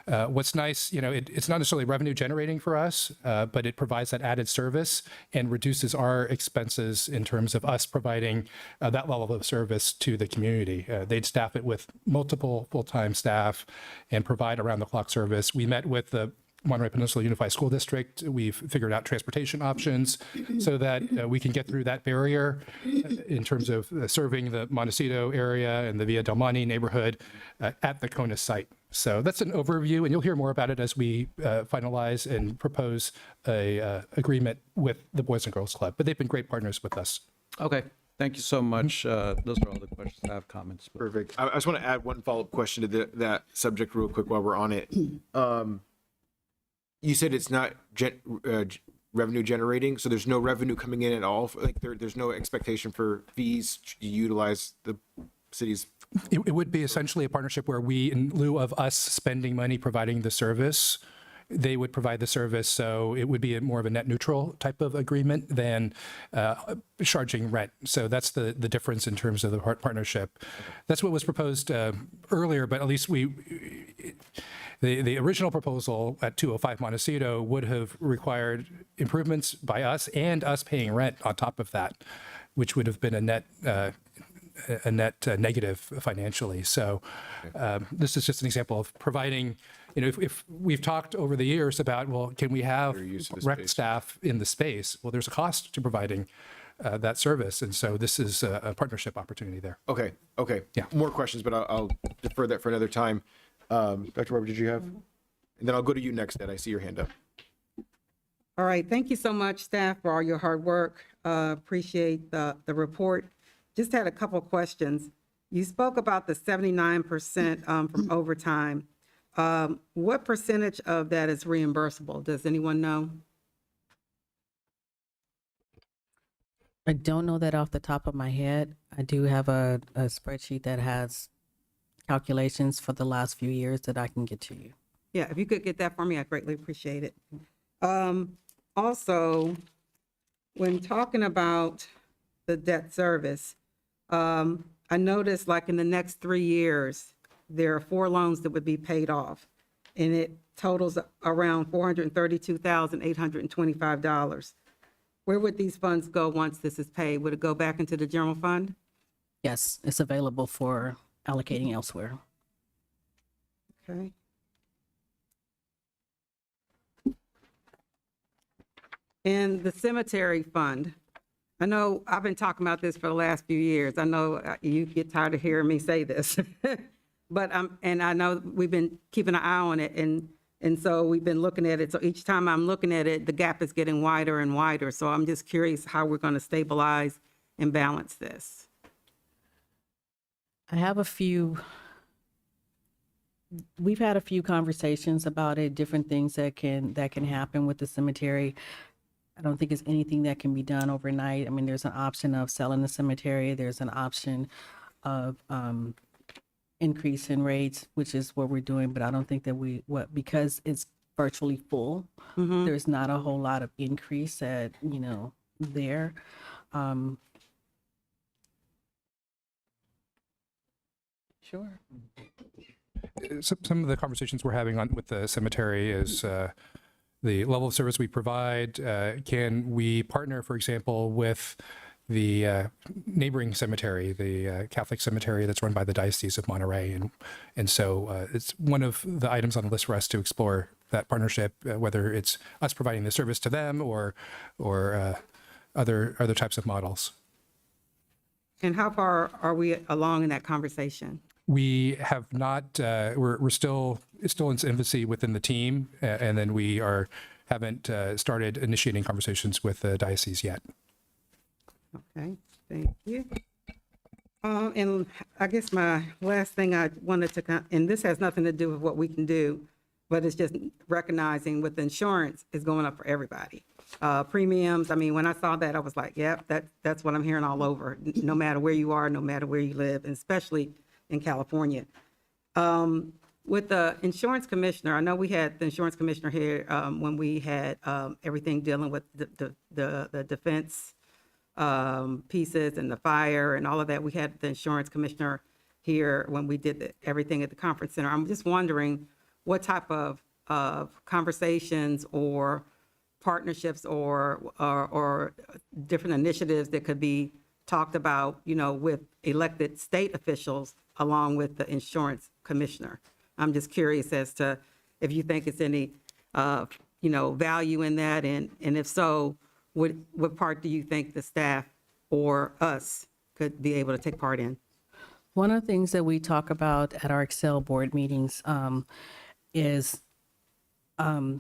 What's nice, it's not necessarily revenue generating for us, but it provides that added service and reduces our expenses in terms of us providing that level of service to the community. They'd staff it with multiple full-time staff and provide around-the-clock service. We met with the Monterey Peninsula Unified School District. We've figured out transportation options so that we can get through that barrier in terms of serving the Montecito area and the Villa Del Monte neighborhood at the CONUS site. So that's an overview, and you'll hear more about it as we finalize and propose a agreement with the Boys and Girls Club. But they've been great partners with us. Okay. Thank you so much. Those are all the questions. I have comments. Perfect. I just want to add one follow-up question to that subject real quick while we're on it. You said it's not revenue generating, so there's no revenue coming in at all? There's no expectation for fees to utilize the city's... It would be essentially a partnership where we, in lieu of us spending money providing the service, they would provide the service. So it would be more of a net neutral type of agreement than charging rent. So that's the difference in terms of the partnership. That's what was proposed earlier, but at least the original proposal at 205 Montecito would have required improvements by us and us paying rent on top of that, which would have been a net negative financially. So this is just an example of providing, if we've talked over the years about, well, can we have rec staff in the space? Well, there's a cost to providing that service. And so this is a partnership opportunity there. Okay. Yeah. More questions, but I'll defer that for another time. Dr. Barber, did you have? And then I'll go to you next, Ed. I see your hand up. All right, thank you so much, staff, for all your hard work. Appreciate the report. Just had a couple of questions. You spoke about the 79% from overtime. What percentage of that is reimbursable? Does anyone know? I don't know that off the top of my head. I do have a spreadsheet that has calculations for the last few years that I can get to you. Yeah, if you could get that for me, I'd greatly appreciate it. Also, when talking about the debt service, I noticed like in the next 3 years, there are 4 loans that would be paid off, and it totals around $432,825. Where would these funds go once this is paid? Would it go back into the general fund? Yes, it's available for allocating elsewhere. Okay. And the cemetery fund, I know I've been talking about this for the last few years. I know you get tired of hearing me say this, but and I know we've been keeping an eye on it, and And so we've been looking at it. So each time I'm looking at it, the gap is getting wider and wider. So I'm just curious how we're going to stabilize and balance this. I have a few, we've had a few conversations about it, different things that can happen with the cemetery. I don't think it's anything that can be done overnight. I mean, there's an option of selling the cemetery. There's an option of increase in rates, which is what we're doing, but I don't think that because it's virtually full, there's not a whole lot of increase there. Sure. Some of the conversations we're having with the cemetery is the level of service we provide. Can we partner, for example, with the neighboring cemetery, the Catholic cemetery that's run by the Diocese of Monterey, and so it's one of the items on the list for us to explore that partnership, whether it's us providing the service to them or other types of models. And how far are we along in that conversation? We have not. We're still in its infancy within the team, and then we haven't started initiating conversations with the diocese yet. Okay, thank you. And I guess my last thing I wanted to, and this has nothing to do with what we can do, but it's just recognizing with insurance is going up for everybody. Premiums, I mean, when I saw that, I was like, yep, that's what I'm hearing all over, no matter where you are, no matter where you live, and especially in California. With the insurance commissioner, I know we had the insurance commissioner here when we had everything dealing with the defense pieces and the fire and all of that. We had the insurance commissioner here when we did everything at the conference center. I'm just wondering what type of conversations or partnerships or different initiatives that could be talked about, with elected state officials along with the insurance commissioner. I'm just curious as to if you think it's any, value in that, and if so, what part do you think the staff or us could be able to take part in? One of the things that we talk about at our Excel board meetings is a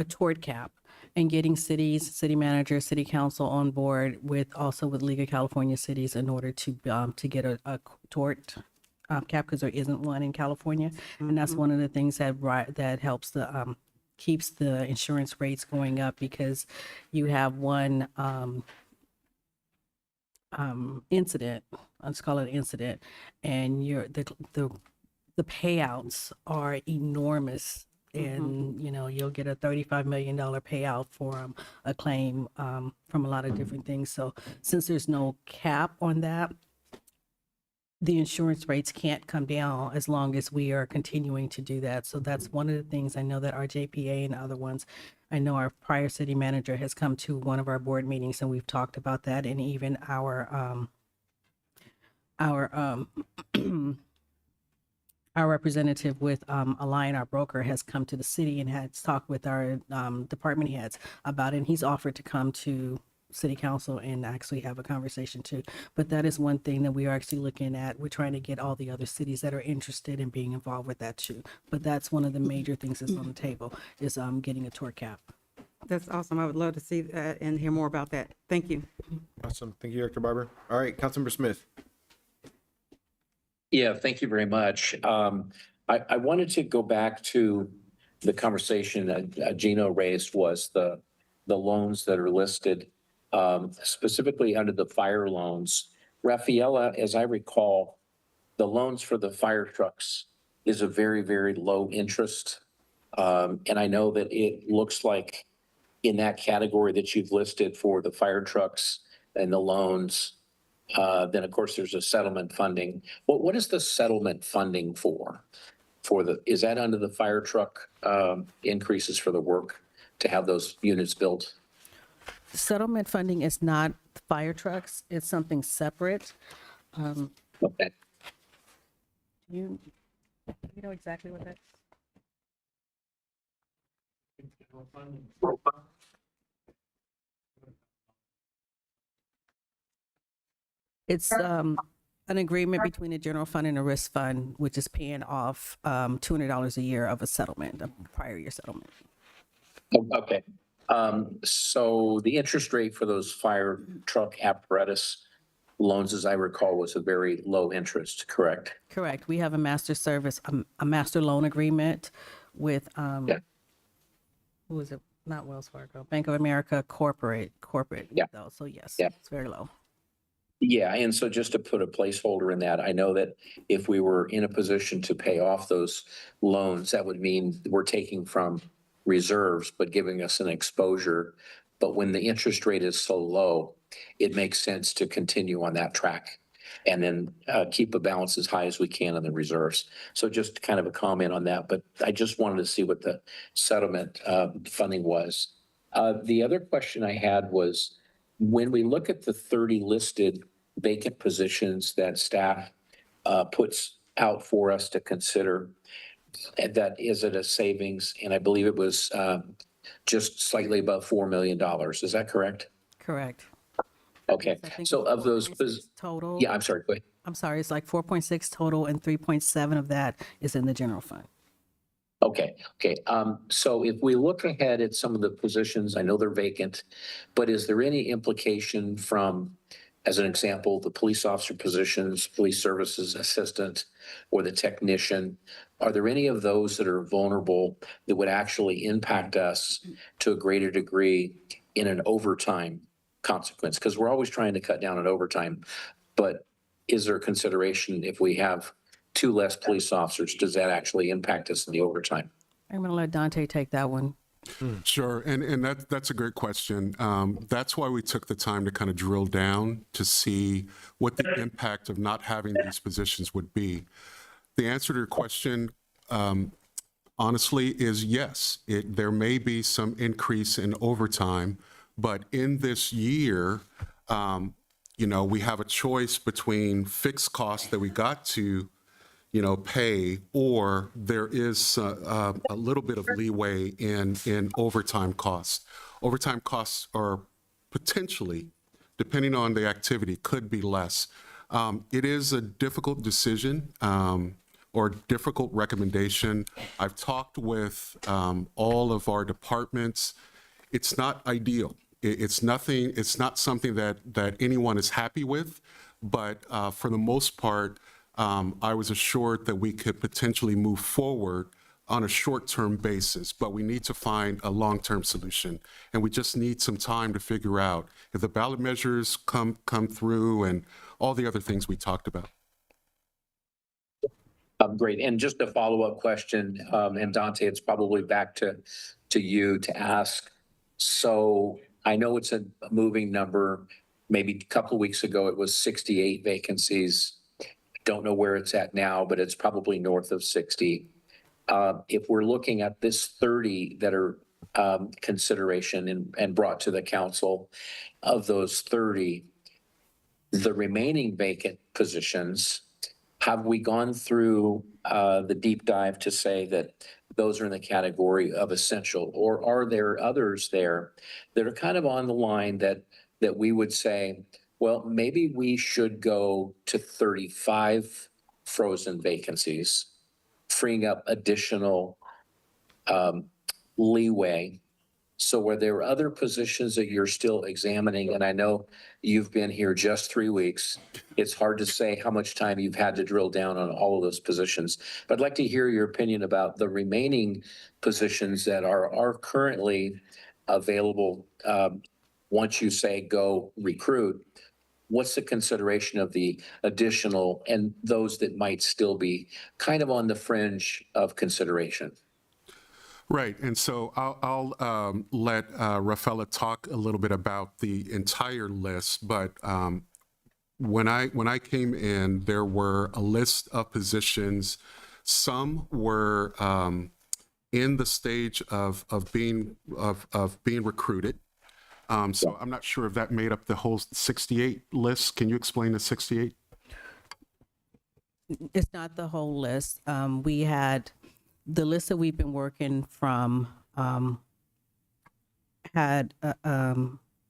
tort cap and getting cities, city managers, city council on board with League of California Cities in order to get a tort cap, because there isn't one in California. And that's one of the things that helps keeps the insurance rates going up, because you have one incident, let's call it an incident, and the payouts are enormous. And, you'll get a $35 million payout for a claim from a lot of different things. So since there's no cap on that, the insurance rates can't come down as long as we are continuing to do that. So that's one of the things I know that our JPA and other ones, I know our prior city manager has come to one of our board meetings and we've talked about that. And even our representative with Align, our broker, has come to the city and has talked with our department heads about it. And he's offered to come to city council and actually have a conversation too. But that is one thing that we are actually looking at. We're trying to get all the other cities that are interested in being involved with that too. But that's one of the major things that's on the table is getting a tort cap. That's awesome. I would love to see that and hear more about that. Thank you. Awesome. Thank you, Dr. Barber. All right, Councilmember Smith. Yeah, thank you very much. I wanted to go back to the conversation that Gino raised, was the loans that are listed, specifically under the fire loans. Rafaela, as I recall, the loans for the fire trucks is a very, very low interest. And I know that it looks like in that category that you've listed for the fire trucks and the loans, then of course there's a settlement funding. What is the settlement funding for? Is that under the fire truck increases for the work to have those units built? Settlement funding is not fire trucks. It's something separate. Okay. You know exactly what that is? It's An agreement between the general fund and the risk fund, which is paying off $200 a year of a settlement, a prior year settlement. Oh, okay. So the interest rate for those fire truck apparatus loans, as I recall, was a very low interest, correct? Correct. We have a master service, a master loan agreement with, Yeah. who is it? Not Wells Fargo, Bank of America corporate Yeah. though. So yes, Yeah. it's very low. Yeah, and so just to put a placeholder in that, I know that if we were in a position to pay off those loans, that would mean we're taking from reserves, but giving us an exposure. But when the interest rate is so low, it makes sense to continue on that track and then keep a balance as high as we can in the reserves. So just kind of a comment on that, but I just wanted to see what the settlement funding was. The other question I had was, when we look at the 30 listed vacant positions that staff puts out for us to consider, and that is at a savings, and I believe it was just slightly above $4 million. Is that correct? Correct. Okay, I think so it's of those, 4.6 total. yeah, I'm sorry, go ahead. I'm sorry, it's like 4.6 total and 3.7 of that is in the general fund. Okay. So if we look ahead at some of the positions, I know they're vacant, but is there any implication from, as an example, the police officer positions, police services assistant, or the technician? Are there any of those that are vulnerable that would actually impact us to a greater degree in an overtime consequence? Because we're always trying to cut down on overtime, but is there consideration if we have 2 less police officers, does that actually impact us in the overtime? I'm going to let Dante take that one. Sure, and that's a great question. That's why we took the time to kind of drill down to see what the impact of not having these positions would be. The answer to your question, honestly, is yes. There may be some increase in overtime, but in this year, we have a choice between fixed costs that we got to pay, or there is a little bit of leeway in overtime costs. Overtime costs are potentially, depending on the activity, could be less. It is a difficult decision or difficult recommendation. I've talked with all of our departments. It's not ideal. It's not something that anyone is happy with, but for the most part, I was assured that we could potentially move forward on a short-term basis, but we need to find a long-term solution. And we just need some time to figure out if the ballot measures come through and all the other things we talked about. Great. And just a follow-up question, and Dante, it's probably back to you to ask. So I know it's a moving number. Maybe a couple of weeks ago, it was 68 vacancies. Don't know where it's at now, but it's probably north of 60. If we're looking at this 30 that are consideration and brought to the council, of those 30, the remaining vacant positions, have we gone through the deep dive to say that those are in the category of essential, or are there others there that are kind of on the line that we would say, well, maybe we should go to 35 frozen vacancies, freeing up additional leeway? So were there other positions that you're still examining? And I know you've been here just 3 weeks. It's hard to say how much time you've had to drill down on all of those positions. But I'd like to hear your opinion about the remaining positions that are currently available. Once you say go recruit, what's the consideration of the additional and those that might still be kind of on the fringe of consideration? Right, and so I'll let Rafaela talk a little bit about the entire list, but when I came in, there were a list of positions. Some were in the stage of being recruited. So I'm not sure if that made up the whole 68 list. Can you explain the 68? It's not the whole list. We had the list that we've been working from had a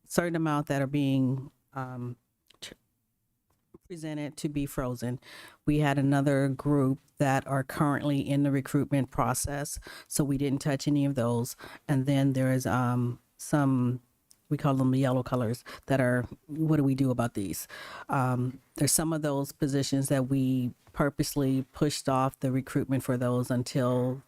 certain amount that are being presented to be frozen. We had another group that are currently in the recruitment process, so we didn't touch any of those. And then there is some, we call them the yellow colors, that are, what do we do about these? There's some of those positions that we purposely pushed off the recruitment for those until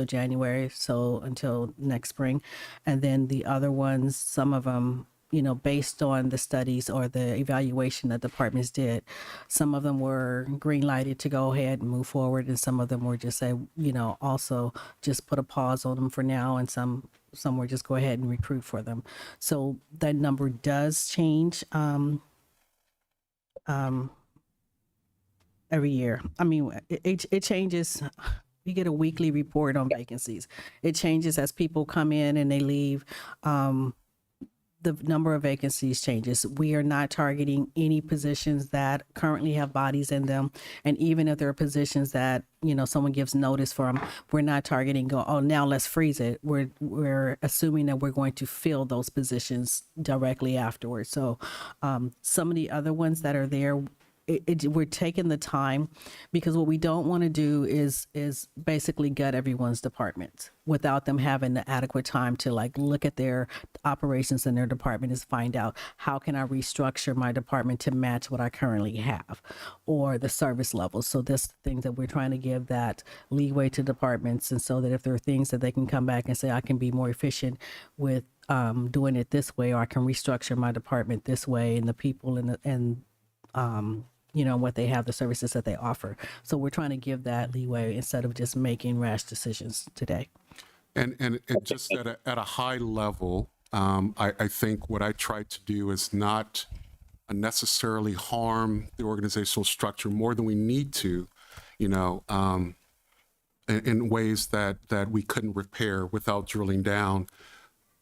January, so until next spring. And then the other ones, some of them, you know, based on the studies or the evaluation that departments did, some of them were green lighted to go ahead and move forward, and some of them were just say, you know, also just put a pause on them for now, and some were just go ahead and recruit for them. So that number does change every year. I mean, it changes. We get a weekly report on vacancies. It changes as people come in and they leave. The number of vacancies changes. We are not targeting any positions that currently have bodies in them. And even if there are positions that, you know, someone gives notice for them, we're not targeting go, oh, now let's freeze it. We're assuming that we're going to fill those positions directly afterwards. So some of the other ones that are there, we're taking the time, because what we don't want to do is basically gut everyone's department without them having the adequate time to like look at their operations in their department, is find out how can I restructure my department to match what I currently have, or the service levels. So this things that we're trying to give that leeway to departments, and so that if there are things that they can come back and say, I can be more efficient with doing it this way, or I can restructure my department this way, and the people and you know, what they have, the services that they offer. So we're trying to give that leeway instead of just making rash decisions today. And just at a high level, I think what I try to do is not necessarily harm the organizational structure more than we need to, you know, in ways that we couldn't repair without drilling down.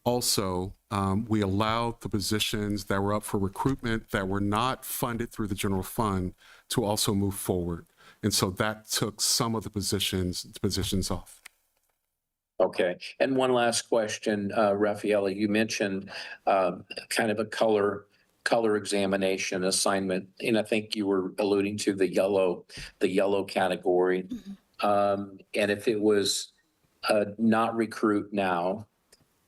Also, we allowed the positions that were up for recruitment that were not funded through the general fund to also move forward. And so that took some of the positions off. Okay. And one last question, Raffaella, you mentioned kind of a color examination assignment, and I think you were alluding to the yellow category. And if it was not recruit now,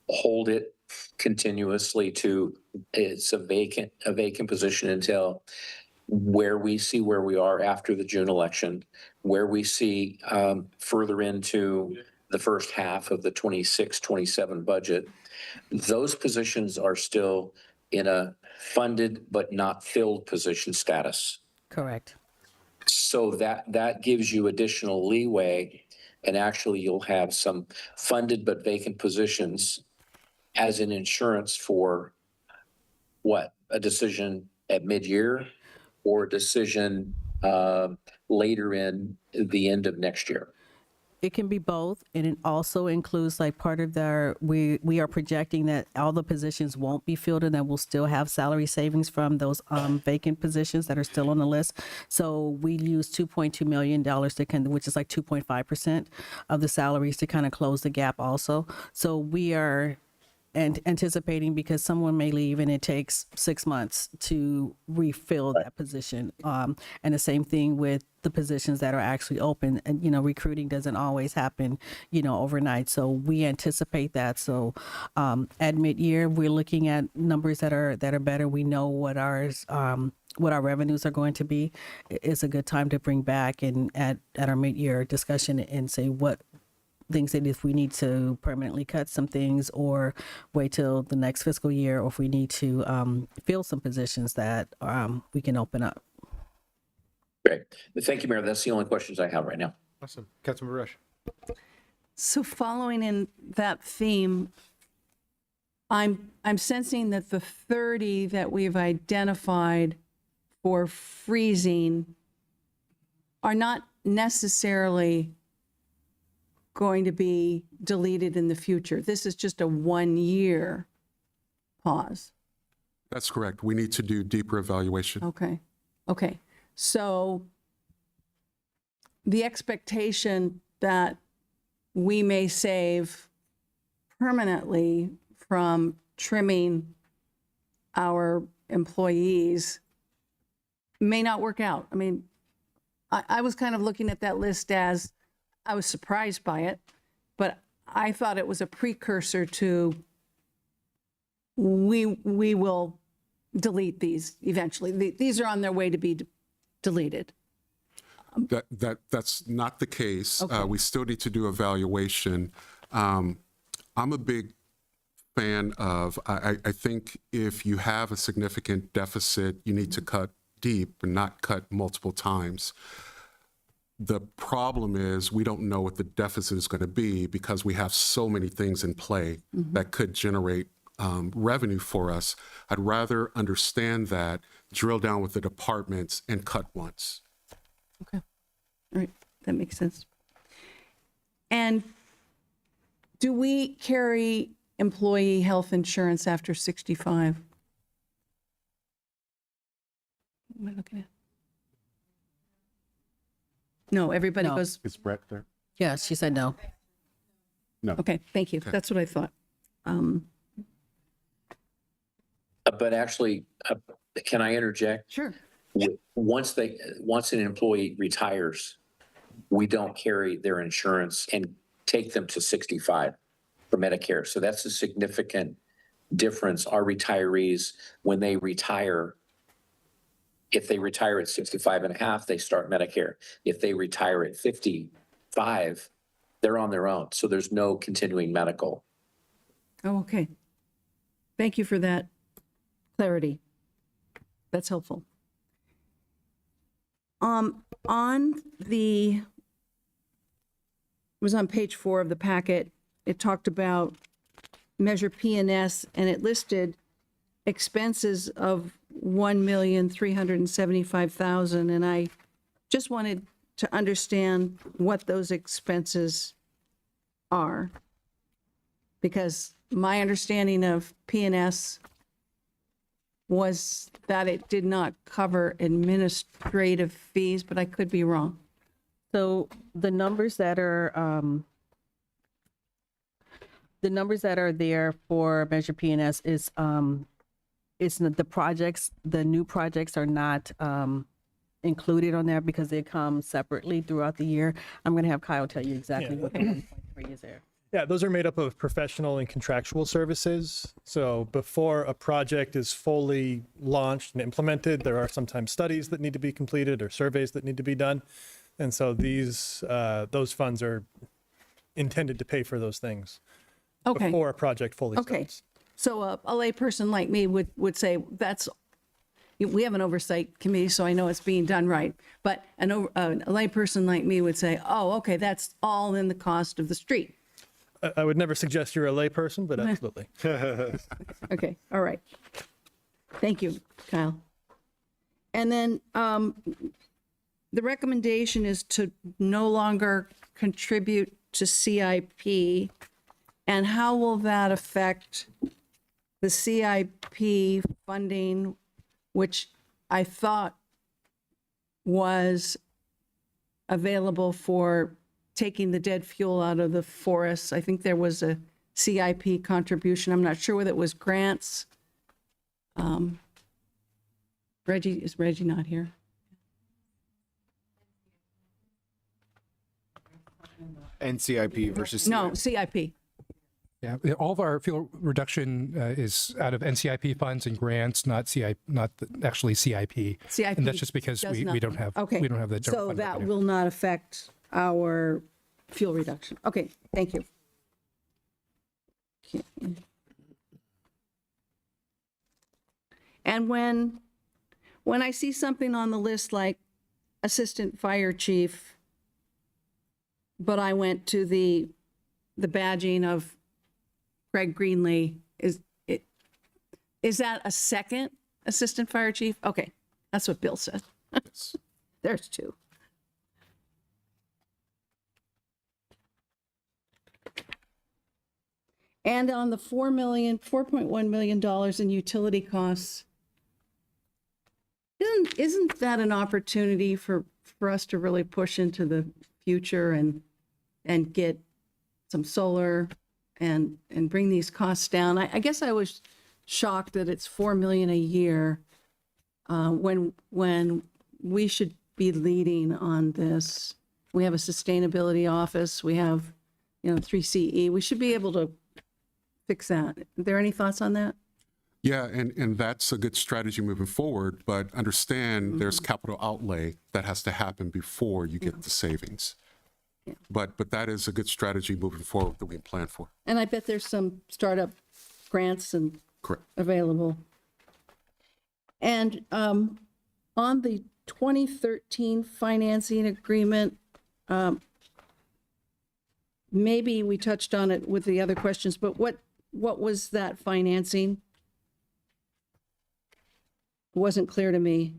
hold it continuously to it's a vacant position until where we see where we are after the June election, where we see further into the first half of the 26-27 budget. Those positions are still in a funded but not filled position status. Correct. So that gives you additional leeway, and actually you'll have some funded but vacant positions as an insurance for what, a decision at mid-year or a decision later in the end of next year? It can be both, and it also includes like part of their, we are projecting that all the positions won't be filled, and that we'll still have salary savings from those vacant positions that are still on the list. So we use $2.2 million which is like 2.5% of the salaries to kind of close the gap also. So we are anticipating, because someone may leave and it takes 6 months to refill that position. And the same thing with the positions that are actually open. And, you know, recruiting doesn't always happen, you know, overnight. So we anticipate that. So at mid-year, we're looking at numbers that are better. We know what our revenues are going to be. It's a good time to bring back and at our mid-year discussion and say what things that if we need to permanently cut some things, or wait till the next fiscal year, or if we need to fill some positions that we can open up. Great. Thank you, Mayor. That's the only questions I have right now. Awesome. Councilmember Rush. So following in that theme, I'm sensing that the 30 that we've identified for freezing are not necessarily going to be deleted in the future. This is just a 1-year pause. That's correct. We need to do deeper evaluation. Okay. So the expectation that we may save permanently from trimming our employees may not work out. I mean, I was kind of looking at that list as, I was surprised by it, but I thought it was a precursor to, we will delete these eventually. These are on their way to be deleted. That's not the case. Okay. We still need to do evaluation. I'm a big fan of, I think if you have a significant deficit, you need to cut deep and not cut multiple times. The problem is we don't know what the deficit is going to be because we have so many things in play that could generate revenue for us. I'd rather understand that, drill down with the departments and cut once. Okay. All right. That makes sense. And do we carry employee health insurance after 65? What am I looking at? No, everybody No. goes, Is Brett there? Yeah, she said no. okay, thank you. That's what I thought. But actually, can I interject? Sure. Once an employee retires, we don't carry their insurance and take them to 65 for Medicare. So that's a significant difference. Our retirees, when they retire, if they retire at 65 and a half, they start Medicare. If they retire at 55, they're on their own. So there's no continuing medical. Oh, okay. Thank you for that clarity. That's helpful. On the, it was on page 4 of the packet, it talked about Measure P&S, and it listed expenses of $1,375,000, and I just wanted to understand what those expenses are, because my understanding of P&S was that it did not cover administrative fees, but I could be wrong. So the numbers that are there for Measure P&S is the projects, the new projects are not included on there because they come separately throughout the year. I'm going to have Kyle tell you exactly what the 1.3 is there. Yeah, those are made up of professional and contractual services. So before a project is fully launched and implemented, there are sometimes studies that need to be completed or surveys that need to be done. And so those funds are intended to pay for those things Okay. before a project fully Okay. starts. So a layperson like me would say we have an oversight committee, so I know it's being done right. But a layperson like me would say, oh, okay, that's all in the cost of the street. I would never suggest you're a layperson, but absolutely. Okay, all right. Thank you, Kyle. And then the recommendation is to no longer contribute to CIP. And how will that affect the CIP funding, which I thought was available for taking the dead fuel out of the forests? I think there was a CIP contribution. I'm not sure whether it was grants. Is Reggie not here? NCIP versus No, CIP. Yeah, all of our fuel reduction is out of NCIP funds and grants, actually CIP. CIP And that's just because does we not- don't have, Okay. we don't have the general So fund that revenue. will not affect our fuel reduction. Okay, thank you. Okay. And when I see something on the list like assistant fire chief, but I went to the badging of Greg Greenlee, is that a second assistant fire chief? Okay, that's what Bill said. There's two. And on the $4.1 million in utility costs, isn't that an opportunity for us to really push into the future and get some solar and bring these costs down? I guess I was shocked that it's $4 million a year when we should be leading on this. We have a sustainability office, we have, 3CE. We should be able to fix that. Are there any thoughts on that? Yeah, and that's a good strategy moving forward, but understand there's capital outlay that has to happen before you get the savings. But that is a good strategy moving forward that we can plan for. And I bet there's some startup grants and Correct. available. And on the 2013 financing agreement, maybe we touched on it with the other questions, but what was that financing? It wasn't clear to me.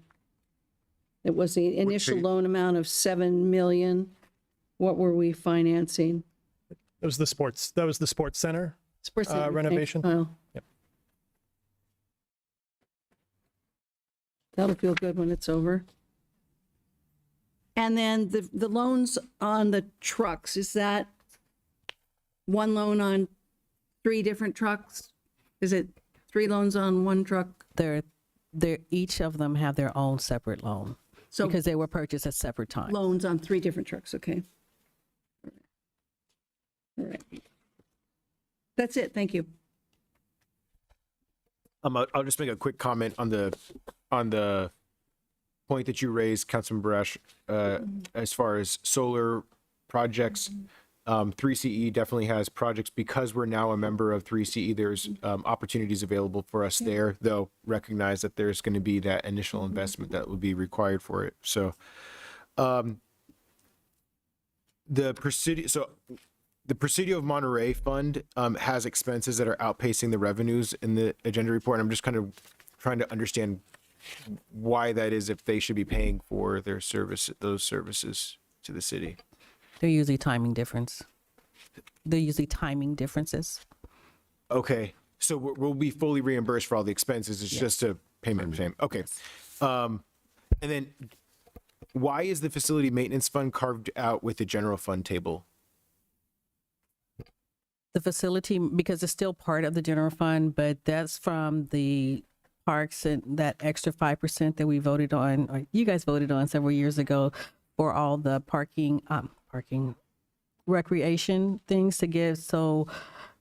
It was the initial page? loan amount of 7 million. What were we financing? That was the sports center. Sports center, thanks, renovation. Kyle. Yep. That'll feel good when it's over. And then the loans on the trucks, is that one loan on 3 different trucks? Is it 3 loans on one truck? They're each of them have their own separate loan So because they were purchased at separate times. loans on 3 different trucks, okay. All right. That's it, thank you. I'll just make a quick comment on the point that you raised, Councilman Barash, as far as solar projects. 3CE definitely has projects because we're now a member of 3CE. There's opportunities available for us there, though recognize that there's going to be that initial investment that would be required for it. So, the Presidio of Monterey Fund has expenses that are outpacing the revenues in the agenda report. And I'm just kind of trying to understand why that is, if they should be paying for those services to the city. They're usually timing differences. Okay, so we'll be fully reimbursed for all the expenses. It's just a payment. Okay. And then why is the facility maintenance fund carved out with the general fund table? The facility, because it's still part of the general fund, but that's from the parks and that extra 5% that we voted on, or you guys voted on several years ago for all the parking recreation things to give. So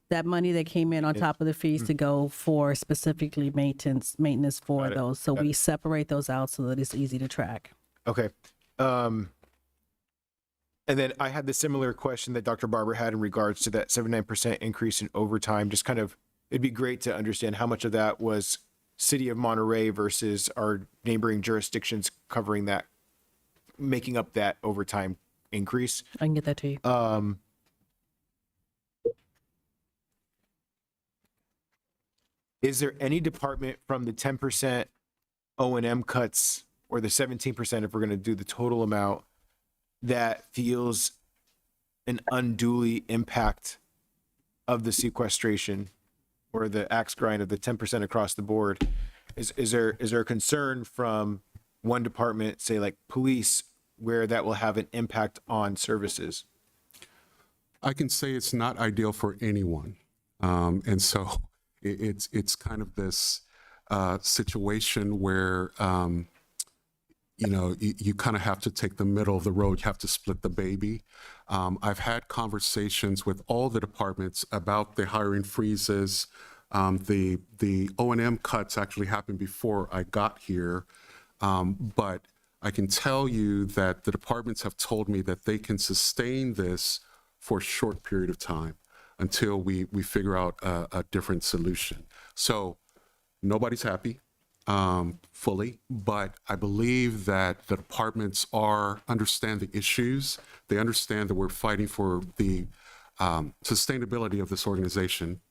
that money that came in on top of the fees to go for specifically maintenance for those. So we separate those out so that it's easy to track. Okay. And then I had the similar question that Dr. Barber had in regards to that 79% increase in overtime. Just kind of, it'd be great to understand how much of that was City of Monterey versus our neighboring jurisdictions covering that, making up that overtime increase. I can get that to you. Is there any department from the 10% O&M cuts or the 17% if we're going to do the total amount that feels an unduly impact of the sequestration or the axe grind of the 10% across the board? Is there a concern from one department, say like police, where that will have an impact on services? I can say it's not ideal for anyone. And so it's kind of this situation where, you kind of have to take the middle of the road. You have to split the baby. I've had conversations with all the departments about the hiring freezes. The O&M cuts actually happened before I got here. But I can tell you that the departments have told me that they can sustain this for a short period of time until we figure out a different solution. So nobody's happy fully, but I believe that the departments understand the issues. They understand that we're fighting for the sustainability of this organization.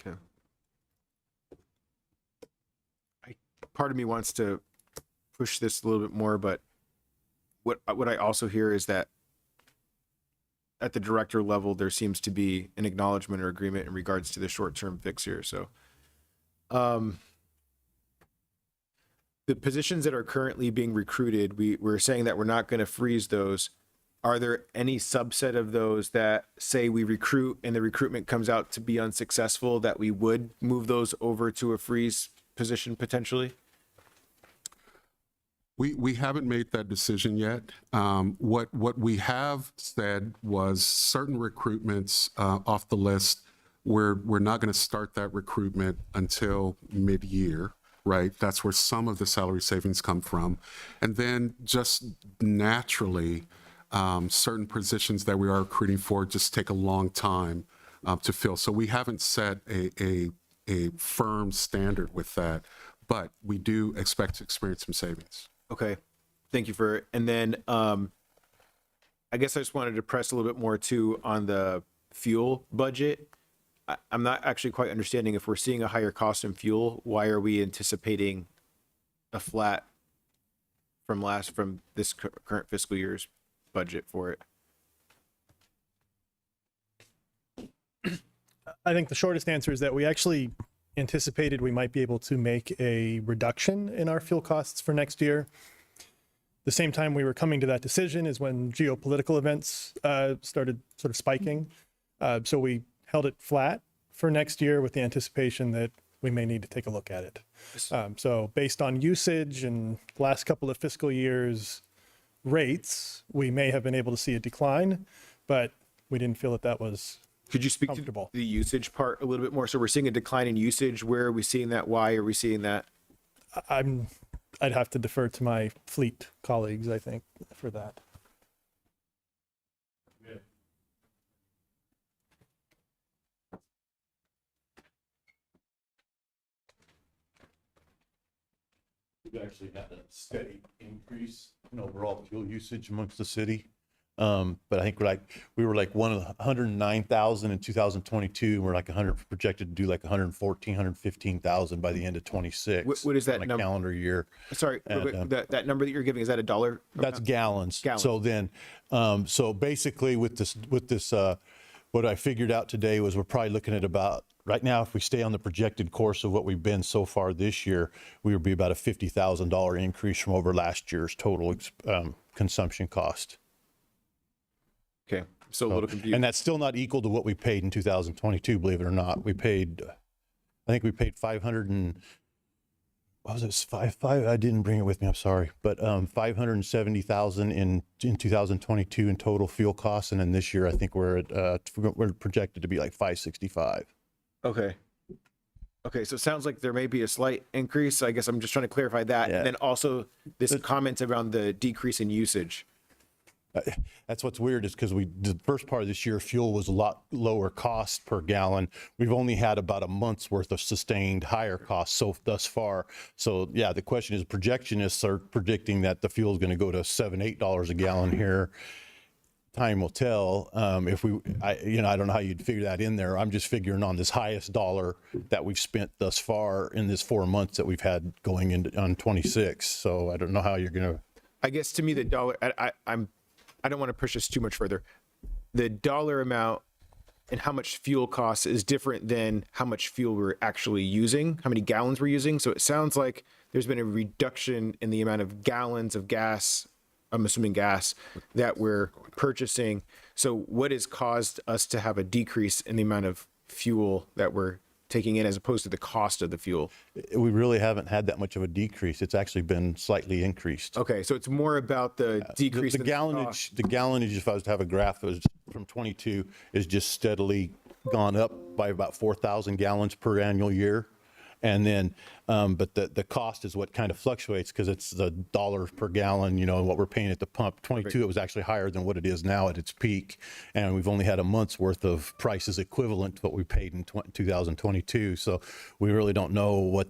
Okay. Part of me wants to push this a little bit more, but what I also hear is that at the director level, there seems to be an acknowledgement or agreement in regards to the short-term fix here. So, the positions that are currently being recruited, we're saying that we're not going to freeze those. are there any subset of those that say we recruit and the recruitment comes out to be unsuccessful that we would move those over to a freeze position potentially? We haven't made that decision yet. What we have said was certain recruitments off the list, we're not going to start that recruitment until mid-year, right? That's where some of the salary savings come from. And then just naturally, certain positions that we are recruiting for just take a long time to fill. So we haven't set a firm standard with that, but we do expect to experience some savings. Okay, thank you for, and then I guess I just wanted to press a little bit more too on the fuel budget. I'm not actually quite understanding if we're seeing a higher cost in fuel, why are we anticipating a flat from this current fiscal year's budget for it? I think the shortest answer is that we actually anticipated we might be able to make a reduction in our fuel costs for next year. The same time we were coming to that decision is when geopolitical events started sort of spiking. So we held it flat for next year with the anticipation that we may need to take a look at it. So based on usage and last couple of fiscal years rates, we may have been able to see a decline, but we didn't feel that that was Could you speak to comfortable. the usage part a little bit more? So we're seeing a decline in usage. Where are we seeing that? Why are we seeing that? I'd have to defer to my fleet colleagues, I think, for that. We've actually had a steady increase in overall fuel usage amongst the city. But I think we were like 109,000 in 2022. We're like projected to do like 114, 115,000 by the end of 26. What is that on a number? calendar year? Sorry, And, that number that you're giving, is that a dollar? That's gallons. Gallons. So then, so basically with this, what I figured out today was we're probably looking at about, right now, if we stay on the projected course of what we've been so far this year, we would be about a $50,000 increase from over last year's total consumption cost. Okay, so a little confused. And that's still not equal to what we paid in 2022, believe it or not. We paid, I think we paid 500 and, what was it, five, I didn't bring it with me, I'm sorry, but 570,000 in 2022 in total fuel costs. And then this year, I think we're projected to be like 565. Okay. Okay, so it sounds like there may be a slight increase. I guess I'm just trying to clarify that. Yeah. And then also this comment around the decrease in usage. That's what's weird is because the first part of this year, fuel was a lot lower cost per gallon. We've only had about a month's worth of sustained higher costs thus far. So yeah, the question is, projectionists are predicting that the fuel is going to go to $7, $8 a gallon here. Time will tell. If I don't know how you'd figure that in there. I'm just figuring on this highest dollar that we've spent thus far in this 4 months that we've had going into on 26. So I don't know how you're going to. I guess to me, the dollar, I don't want to push this too much further. The dollar amount and how much fuel costs is different than how much fuel we're actually using, how many gallons we're using. So it sounds like there's been a reduction in the amount of gallons of gas, I'm assuming gas, that we're purchasing. So what has caused us to have a decrease in the amount of fuel that we're taking in as opposed to the cost of the fuel? We really haven't had that much of a decrease. It's actually been slightly increased. Okay, so it's more about the decrease The in gallonage, if I was to have a graph, it was from 22 is just steadily gone up by about 4,000 gallons per annual year. And then, but the cost is what kind of fluctuates because it's the dollars per gallon, and what we're paying at the pump. 22, it was actually higher than what it is now at its peak. And we've only had a month's worth of prices equivalent to what we paid in 2022. So we really don't know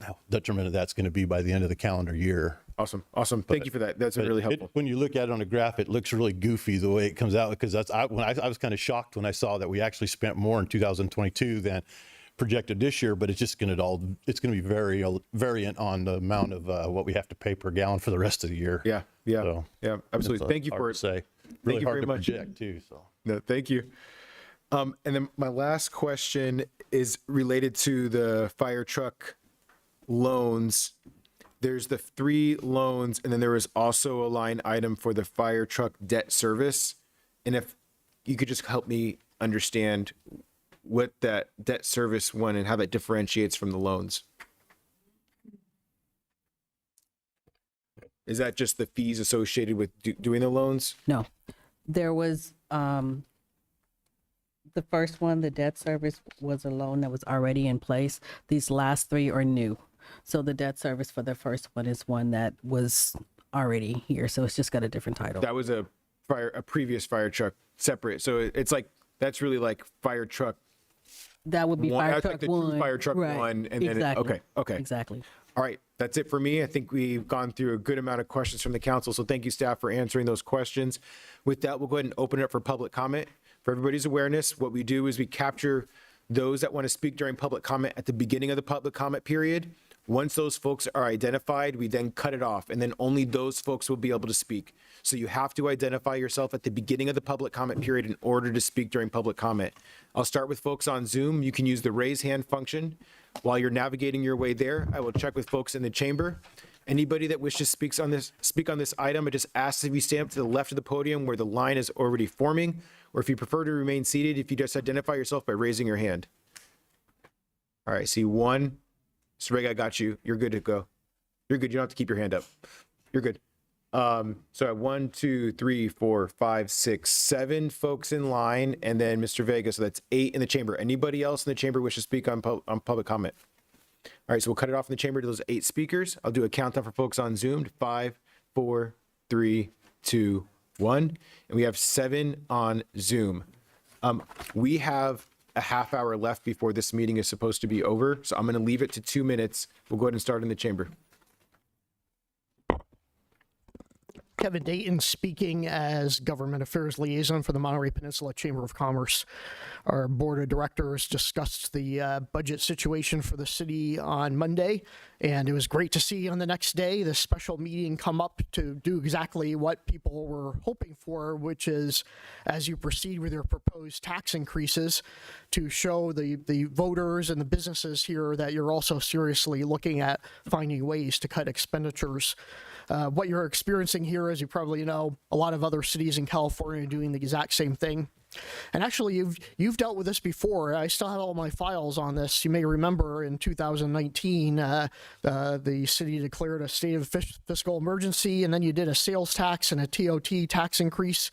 how detriment of that's going to be by the end of the calendar year. Awesome. Thank you for that. That's really helpful. When you look at it on a graph, it looks really goofy the way it comes out because I was kind of shocked when I saw that we actually spent more in 2022 than projected this year, but it's just going to be very variant on the amount of what we have to pay per gallon for the rest of the year. Yeah, absolutely. Thank you for it. Say. Thank Really you hard very to much. project too. So. No, thank you. And then my last question is related to the fire truck loans there's the 3 loans, and then there was also a line item for the fire truck debt service. And if you could just help me understand what that debt service one and how that differentiates from the loans. Is that just the fees associated with doing the loans? No, there was, the first one, the debt service, was a loan that was already in place. These last 3 are new. So the debt service for the first one is one that was already here. So it's just got a different title. That was a previous fire truck separate. So it's like, that's really like fire truck That would be one. fire That's truck like the one. true fire truck Right. one. And then, Exactly. okay. Exactly. All right, that's it for me. I think we've gone through a good amount of questions from the council, so thank you, staff, for answering those questions. With that, we'll go ahead and open it up for public comment. For everybody's awareness, what we do is we capture those that want to speak during public comment at the beginning of the public comment period. Once those folks are identified, we then cut it off, and then only those folks will be able to speak. So you have to identify yourself at the beginning of the public comment period in order to speak during public comment. I'll start with folks on Zoom. You can use the raise hand function. While you're navigating your way there, I will check with folks in the chamber. Anybody that wishes to speak on this item, I just ask if you stand up to the left of the podium where the line is already forming, or if you prefer to remain seated, if you just identify yourself by raising your hand. All right, see one. Sprague, I got you. You're good to go. You're good. You don't have to keep your hand up. You're good. So I have 1, 2, 3, 4, 5, 6, 7 folks in line, and then Mr. Vega. So that's 8 in the chamber. Anybody else in the chamber wish to speak on public comment? All right, so we'll cut it off in the chamber to those 8 speakers. I'll do a countdown for folks on Zoom. 5, 4, 3, 2, 1, and we have 7 on Zoom. We have a half hour left before this meeting is supposed to be over, so I'm going to leave it to 2 minutes. We'll go ahead and start in the chamber. Kevin Dayton speaking as Government Affairs Liaison for the Monterey Peninsula Chamber of Commerce. Our board of directors discussed the budget situation for the city on Monday, and it was great to see on the next day the special meeting come up to do exactly what people were hoping for, which is, as you proceed with your proposed tax increases, to show the voters and the businesses here that you're also seriously looking at finding ways to cut expenditures. What you're experiencing here, as you probably know, a lot of other cities in California are doing the exact same thing. And actually, you've dealt with this before. I still have all my files on this. You may remember in 2019, the city declared a state of fiscal emergency, and then you did a sales tax and a TOT tax increase.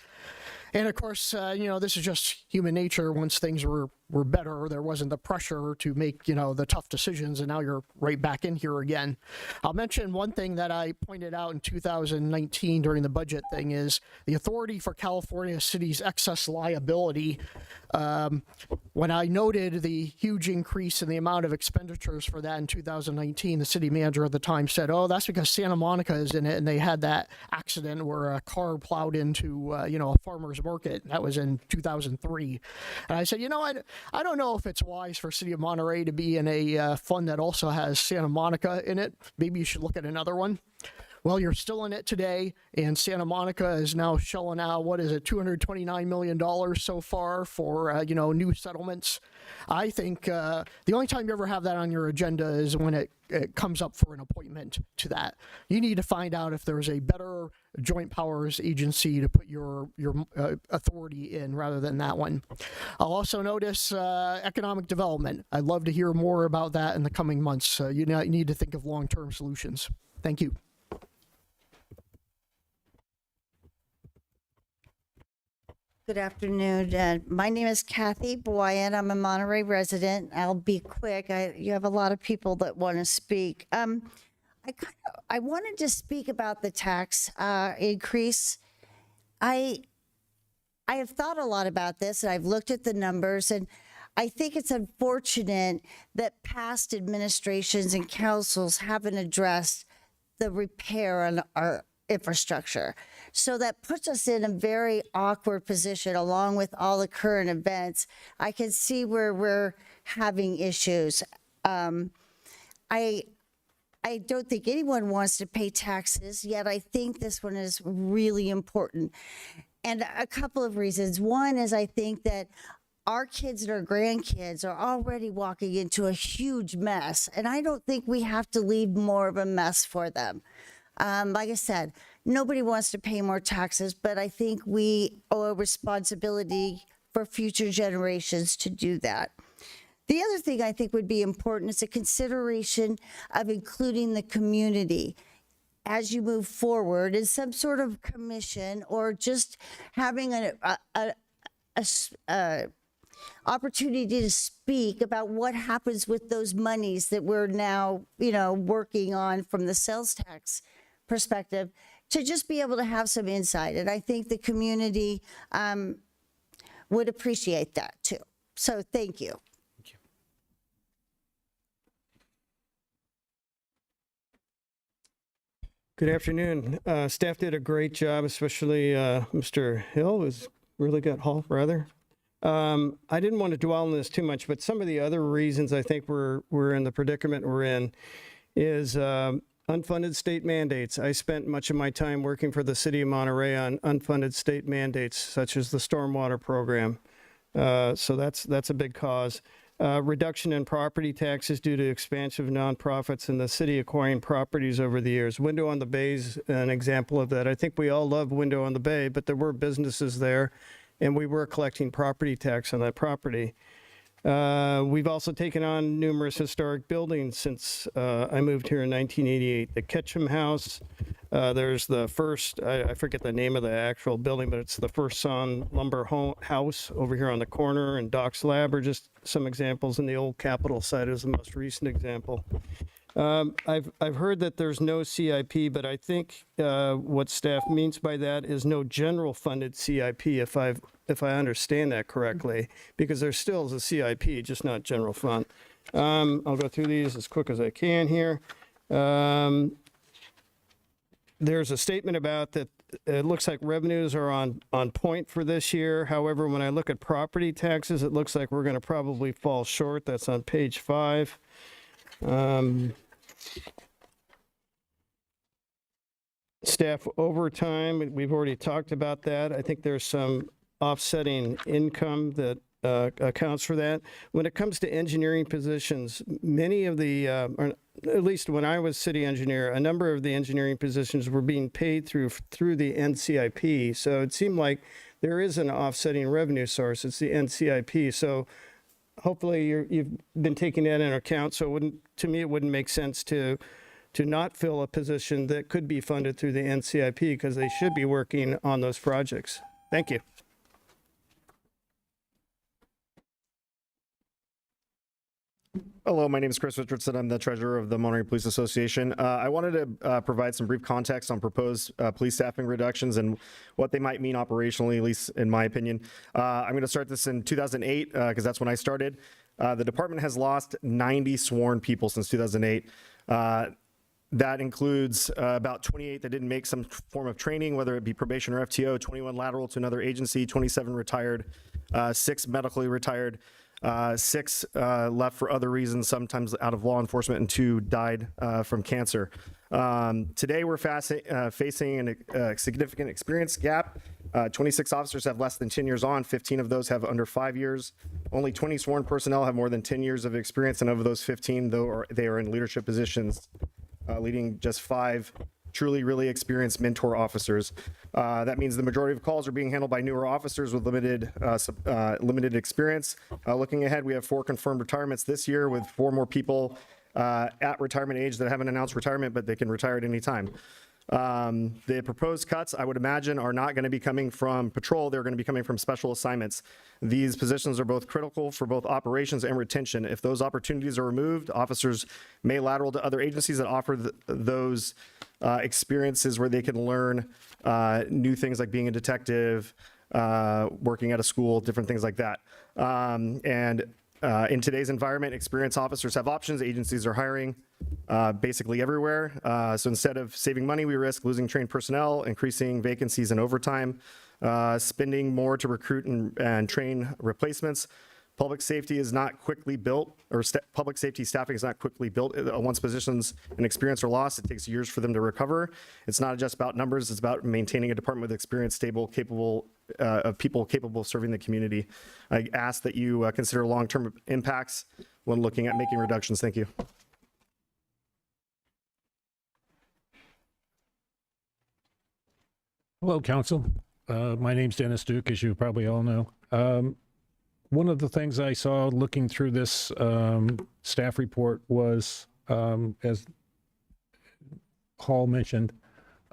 And of course, this is just human nature. Once things were better, there wasn't the pressure to make, the tough decisions, and now you're right back in here again. I'll mention one thing that I pointed out in 2019 during the budget thing is the Authority for California Cities Excess Liability. When I noted the huge increase in the amount of expenditures for that in 2019, the city manager at the time said, "Oh, that's because Santa Monica is in it, and they had that accident where a car plowed into, a farmer's market." That was in 2003. And I said, I don't know if it's wise for City of Monterey to be in a fund that also has Santa Monica in it. Maybe you should look at another one. Well, you're still in it today, and Santa Monica is now shelling out, $229 million so far for, new settlements. I think the only time you ever have that on your agenda is when it comes up for an appointment to that. You need to find out if there's a better joint powers agency to put your authority in rather than that one. I'll also notice economic development. I'd love to hear more about that in the coming months. You need to think of long-term solutions. Thank you. Good afternoon. My name is Kathy Boyan. I'm a Monterey resident. I'll be quick. You have a lot of people that want to speak. I wanted to speak about the tax increase. I have thought a lot about this, and I've looked at the numbers, and I think it's unfortunate that past administrations and councils haven't addressed the repair on our infrastructure. So that puts us in a very awkward position along with all the current events. I can see where we're having issues. I don't think anyone wants to pay taxes, yet I think this one is really important. And a couple of reasons. One is I think that our kids and our grandkids are already walking into a huge mess. And I don't think we have to leave more of a mess for them. Like I said, nobody wants to pay more taxes, but I think we owe a responsibility for future generations to do that. The other thing I think would be important is a consideration of including the community as you move forward in some sort of commission, or just having a opportunity to speak about what happens with those monies that we're now, working on from the sales tax perspective, to just be able to have some insight. And I think the community would appreciate that too. So thank you. Good afternoon. Staff did a great job, especially Mr. Hill was really good, Hall, rather. I didn't want to dwell on this too much, but some of the other reasons I think we're in the predicament we're in is unfunded state mandates. I spent much of my time working for the city of Monterey on unfunded state mandates, such as the stormwater program. So that's a big cause. Reduction in property taxes due to expansion of nonprofits and the city acquiring properties over the years. Window on the Bay is an example of that. I think we all love Window on the Bay, but there were businesses there, and we were collecting property tax on that property. We've also taken on numerous historic buildings since I moved here in 1988. The Ketchum House, there's the first, I forget the name of the actual building, but it's the first Son Lumber House over here on the corner, and Doc's Lab are just some examples, and the old Capitol site is the most recent example. I've heard that there's no CIP, but I think what staff means by that is no general funded CIP, if I understand that correctly, because there still is a CIP, just not general fund. I'll go through these as quick as I can here. There's a statement about that it looks like revenues are on point for this year. However, when I look at property taxes, it looks like we're going to probably fall short. That's on page 5. Staff overtime, we've already talked about that. I think there's some offsetting income that accounts for that. When it comes to engineering positions, many of the, or at least when I was city engineer, a number of the engineering positions were being paid through the NCIP. So it seemed like there is an offsetting revenue source. It's the NCIP. So hopefully you've been taking that into account. So to me, it wouldn't make sense to not fill a position that could be funded through the NCIP, because they should be working on those projects. Thank you. Hello, my name is Chris Richardson. I'm the treasurer of the Monterey Police Association. I wanted to provide some brief context on proposed police staffing reductions and what they might mean operationally, at least in my opinion. I'm going to start this in 2008 because that's when I started. The department has lost 90 sworn people since 2008. That includes about 28 that didn't make some form of training, whether it be probation or FTO, 21 lateral to another agency, 27 retired, 6 medically retired, 6 left for other reasons, sometimes out of law enforcement, and 2 died from cancer. Today, we're facing a significant experience gap. 26 officers have less than 10 years on, 15 of those have under 5 years. Only 20 sworn personnel have more than 10 years of experience, and of those 15, they are in leadership positions, leading just 5 truly, really experienced mentor officers. That means the majority of calls are being handled by newer officers with limited experience. Looking ahead, we have 4 confirmed retirements this year, with 4 more people at retirement age that haven't announced retirement, but they can retire at any time. The proposed cuts, I would imagine, are not going to be coming from patrol. They're going to be coming from special assignments. These positions are both critical for both operations and retention. If those opportunities are removed, officers may lateral to other agencies that offer those experiences where they can learn new things like being a detective, working at a school, different things like that. In today's environment, experienced officers have options. Agencies are hiring basically everywhere. So instead of saving money, we risk losing trained personnel, increasing vacancies and overtime, spending more to recruit and train replacements, Public safety is not quickly built, or public safety staffing is not quickly built. Once positions and experience are lost, it takes years for them to recover. It's not just about numbers, it's about maintaining a department with experience, stable, capable of people capable of serving the community. I ask that you consider long-term impacts when looking at making reductions. Thank you. Hello, Council. My name's Dennis Duke, as you probably all know. One of the things I saw looking through this staff report was, as Hall mentioned,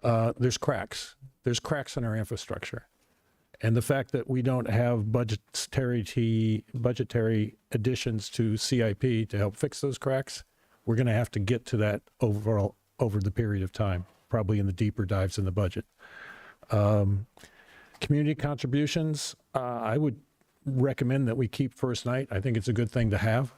there's cracks. There's cracks in our infrastructure. And the fact that we don't have budgetary additions to CIP to help fix those cracks, we're going to have to get to that overall over the period of time, probably in the deeper dives in the budget. Community contributions, I would recommend that we keep first night. I think it's a good thing to have.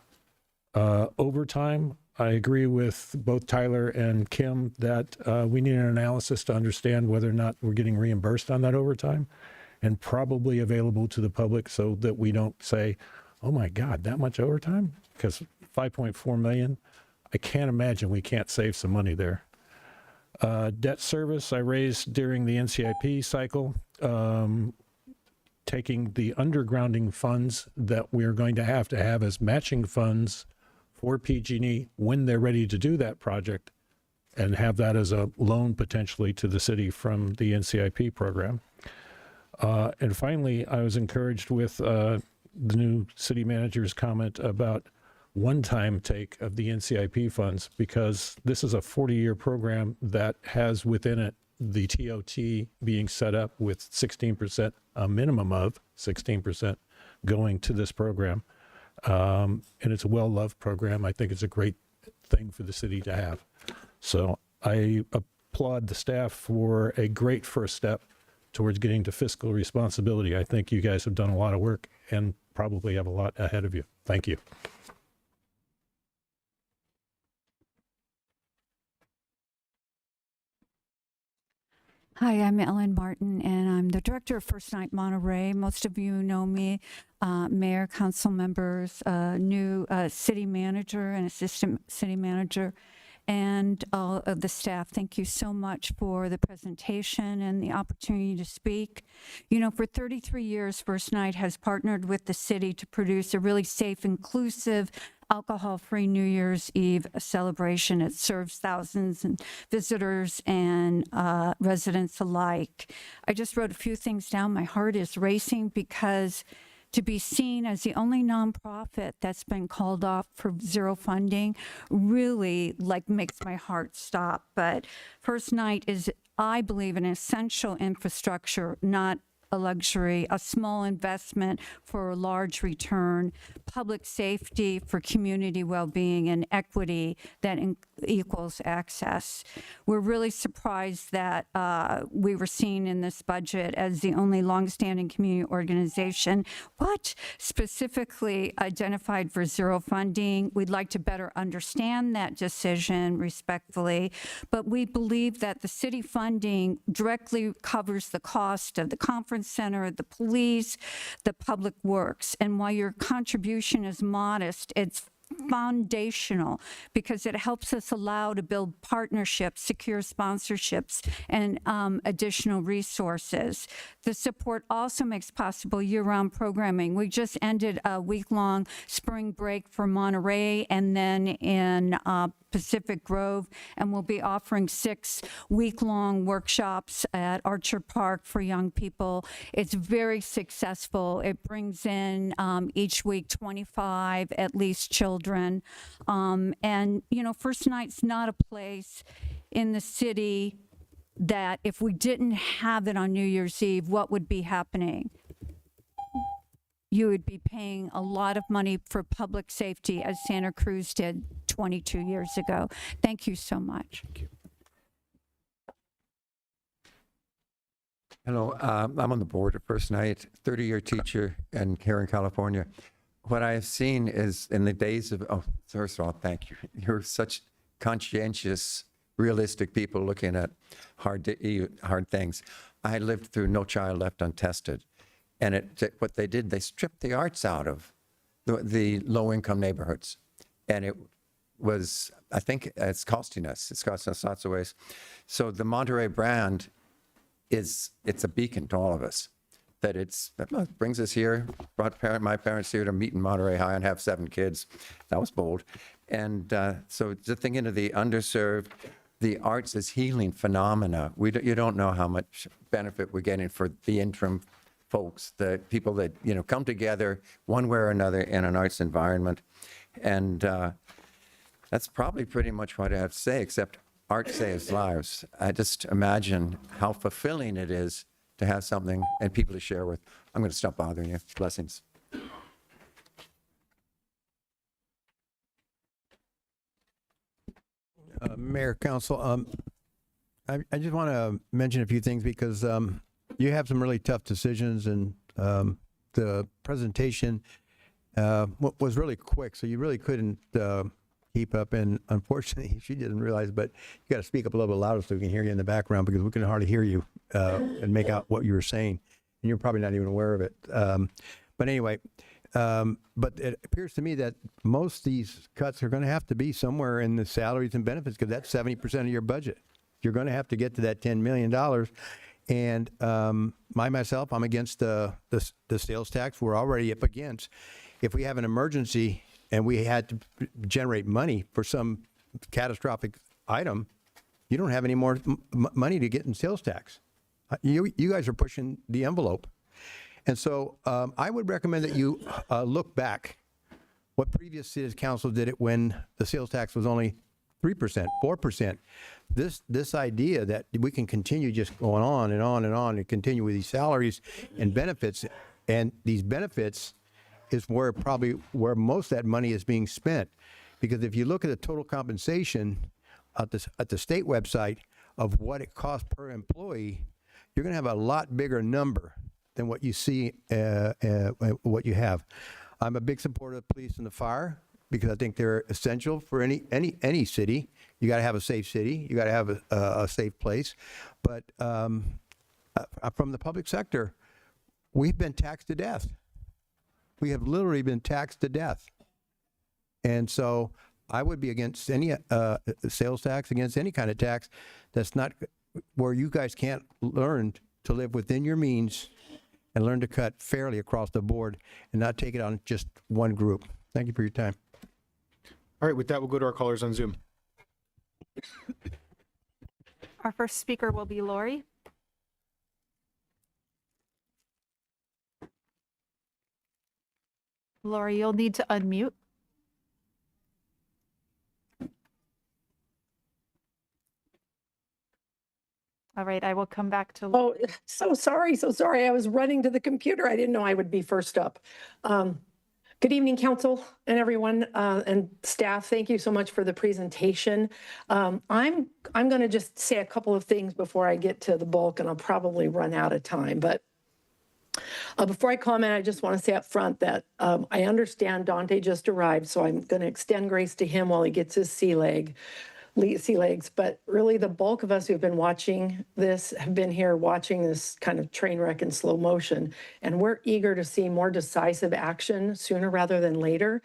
Overtime, I agree with both Tyler and Kim that we need an analysis to understand whether or not we're getting reimbursed on that overtime and probably available to the public so that we don't say, oh my God, that much overtime? Because 5.4 million, I can't imagine we can't save some money there. Debt service I raised during the NCIP cycle, taking the undergrounding funds that we're going to have as matching funds for PG&E when they're ready to do that project and have that as a loan potentially to the city from the NCIP program. And finally, I was encouraged with the new city manager's comment about one-time take of the NCIP funds, because this is a 40-year program that has within it the TOT being set up with 16%, a minimum of 16% going to this program. And it's a well-loved program. I think it's a great thing for the city to have. So I applaud the staff for a great first step towards getting to fiscal responsibility. I think you guys have done a lot of work and probably have a lot ahead of you. Thank you. Hi, I'm Ellen Martin, and I'm the director of First Night Monterey. Most of you know me, mayor, council members, new city manager and assistant city manager, and all of the staff. Thank you so much for the presentation and the opportunity to speak. You know, for 33 years, First Night has partnered with the city to produce a really safe, inclusive, alcohol-free New Year's Eve celebration. It serves thousands of visitors and residents alike. I just wrote a few things down. My heart is racing because to be seen as the only nonprofit that's been called off for zero funding really makes my heart stop. But First Night is, I believe, an essential infrastructure, not a luxury, a small investment for a large return, public safety for community well-being, and equity that equals access. We're really surprised that we were seen in this budget as the only longstanding community organization, specifically identified for zero funding. We'd like to better understand that decision respectfully, but we believe that the city funding directly covers the cost of the conference center, the police, the public works. And while your contribution is modest, it's foundational because it helps us allow to build partnerships, secure sponsorships, and additional resources. The support also makes possible year-round programming. We just ended a week-long spring break for Monterey and then in Pacific Grove, and we'll be offering 6 week-long workshops at Archer Park for young people. It's very successful. It brings in each week 25 at least children. And, you know, First Night's not a place in the city that if we didn't have it on New Year's Eve, what would be happening? You would be paying a lot of money for public safety as Santa Cruz did 22 years ago. Thank you so much. Thank you. Hello, I'm on the board of First Night, 30-year teacher in Karen, California. What I have seen is in the days of, first of all, thank you. You're such conscientious, realistic people looking at hard things. I lived through No Child Left Untested. And what they did, they stripped the arts out of the low-income neighborhoods. And it was, I think it's costing us lots of ways. So the Monterey brand it's a beacon to all of us. That it brings us here, brought my parents here to meet in Monterey High and have 7 kids. That was bold. And so just thinking of the underserved, the arts as healing phenomena. You don't know how much benefit we're getting for the interim folks, the people that come together one way or another in an arts environment. And that's probably pretty much what I have to say, except art saves lives. I just imagine how fulfilling it is to have something and people to share with. I'm going to stop bothering you. Blessings. Mayor, Council, I just want to mention a few things because you have some really tough decisions, and the presentation was really quick, so you really couldn't keep up. And unfortunately, she didn't realize, but you got to speak up a little bit louder so we can hear you in the background, because we can hardly hear you and make out what you were saying, and you're probably not even aware of it. But anyway, but it appears to me that most of these cuts are going to have to be somewhere in the salaries and benefits, because that's 70% of your budget. You're going to have to get to that $10 million. And myself, I'm against the sales tax. We're already up against, if we have an emergency and we had to generate money for some catastrophic item, you don't have any more money to get in sales tax. You guys are pushing the envelope. And so I would recommend that you look back what previous city council did it when the sales tax was only 3%, 4%. This idea that we can continue just going on and on and on and continue with these salaries and benefits, and these benefits is where most of that money is being spent. Because if you look at the total compensation at the state website of what it costs per employee, you're going to have a lot bigger number than what you see, what you have. I'm a big supporter of police and the fire, because I think they're essential for any city. You got to have a safe city. You got to have a safe place. But from the public sector, we've been taxed to death. We have literally been taxed to death. And so I would be against any sales tax, against any kind of tax that's not where you guys can't learn to live within your means and learn to cut fairly across the board and not take it on just one group. Thank you for your time. All right, with that, we'll go to our callers on Zoom. Our first speaker will be Lori. Lori, you'll need to unmute. All right, I will come back to. Oh, so sorry. I was running to the computer. I didn't know I would be first up. Good evening, council and everyone and staff. Thank you so much for the presentation. I'm going to just say a couple of things before I get to the bulk, and I'll probably run out of time. But before I comment, I just want to say up front that I understand Dante just arrived, so I'm going to extend grace to him while he gets his sea legs. But really, the bulk of us who've been watching this have been here watching this kind of train wreck in slow motion. And we're eager to see more decisive action sooner rather than later.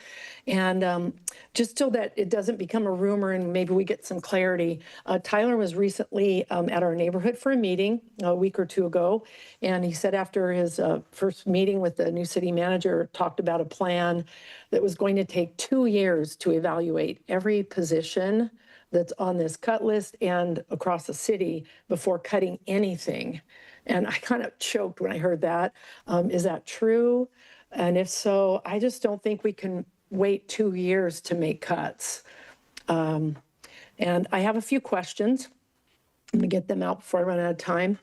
And just so that it doesn't become a rumor and maybe we get some clarity, Tyler was recently at our neighborhood for a meeting a week or two ago. And he said after his first meeting with the new city manager, talked about a plan that was going to take 2 years to evaluate every position that's on this cut list and across the city before cutting anything. And I kind of choked when I heard that. Is that true? And if so, I just don't think we can wait 2 years to make cuts. And I have a few questions. I'm gonna get them out before I run out of time.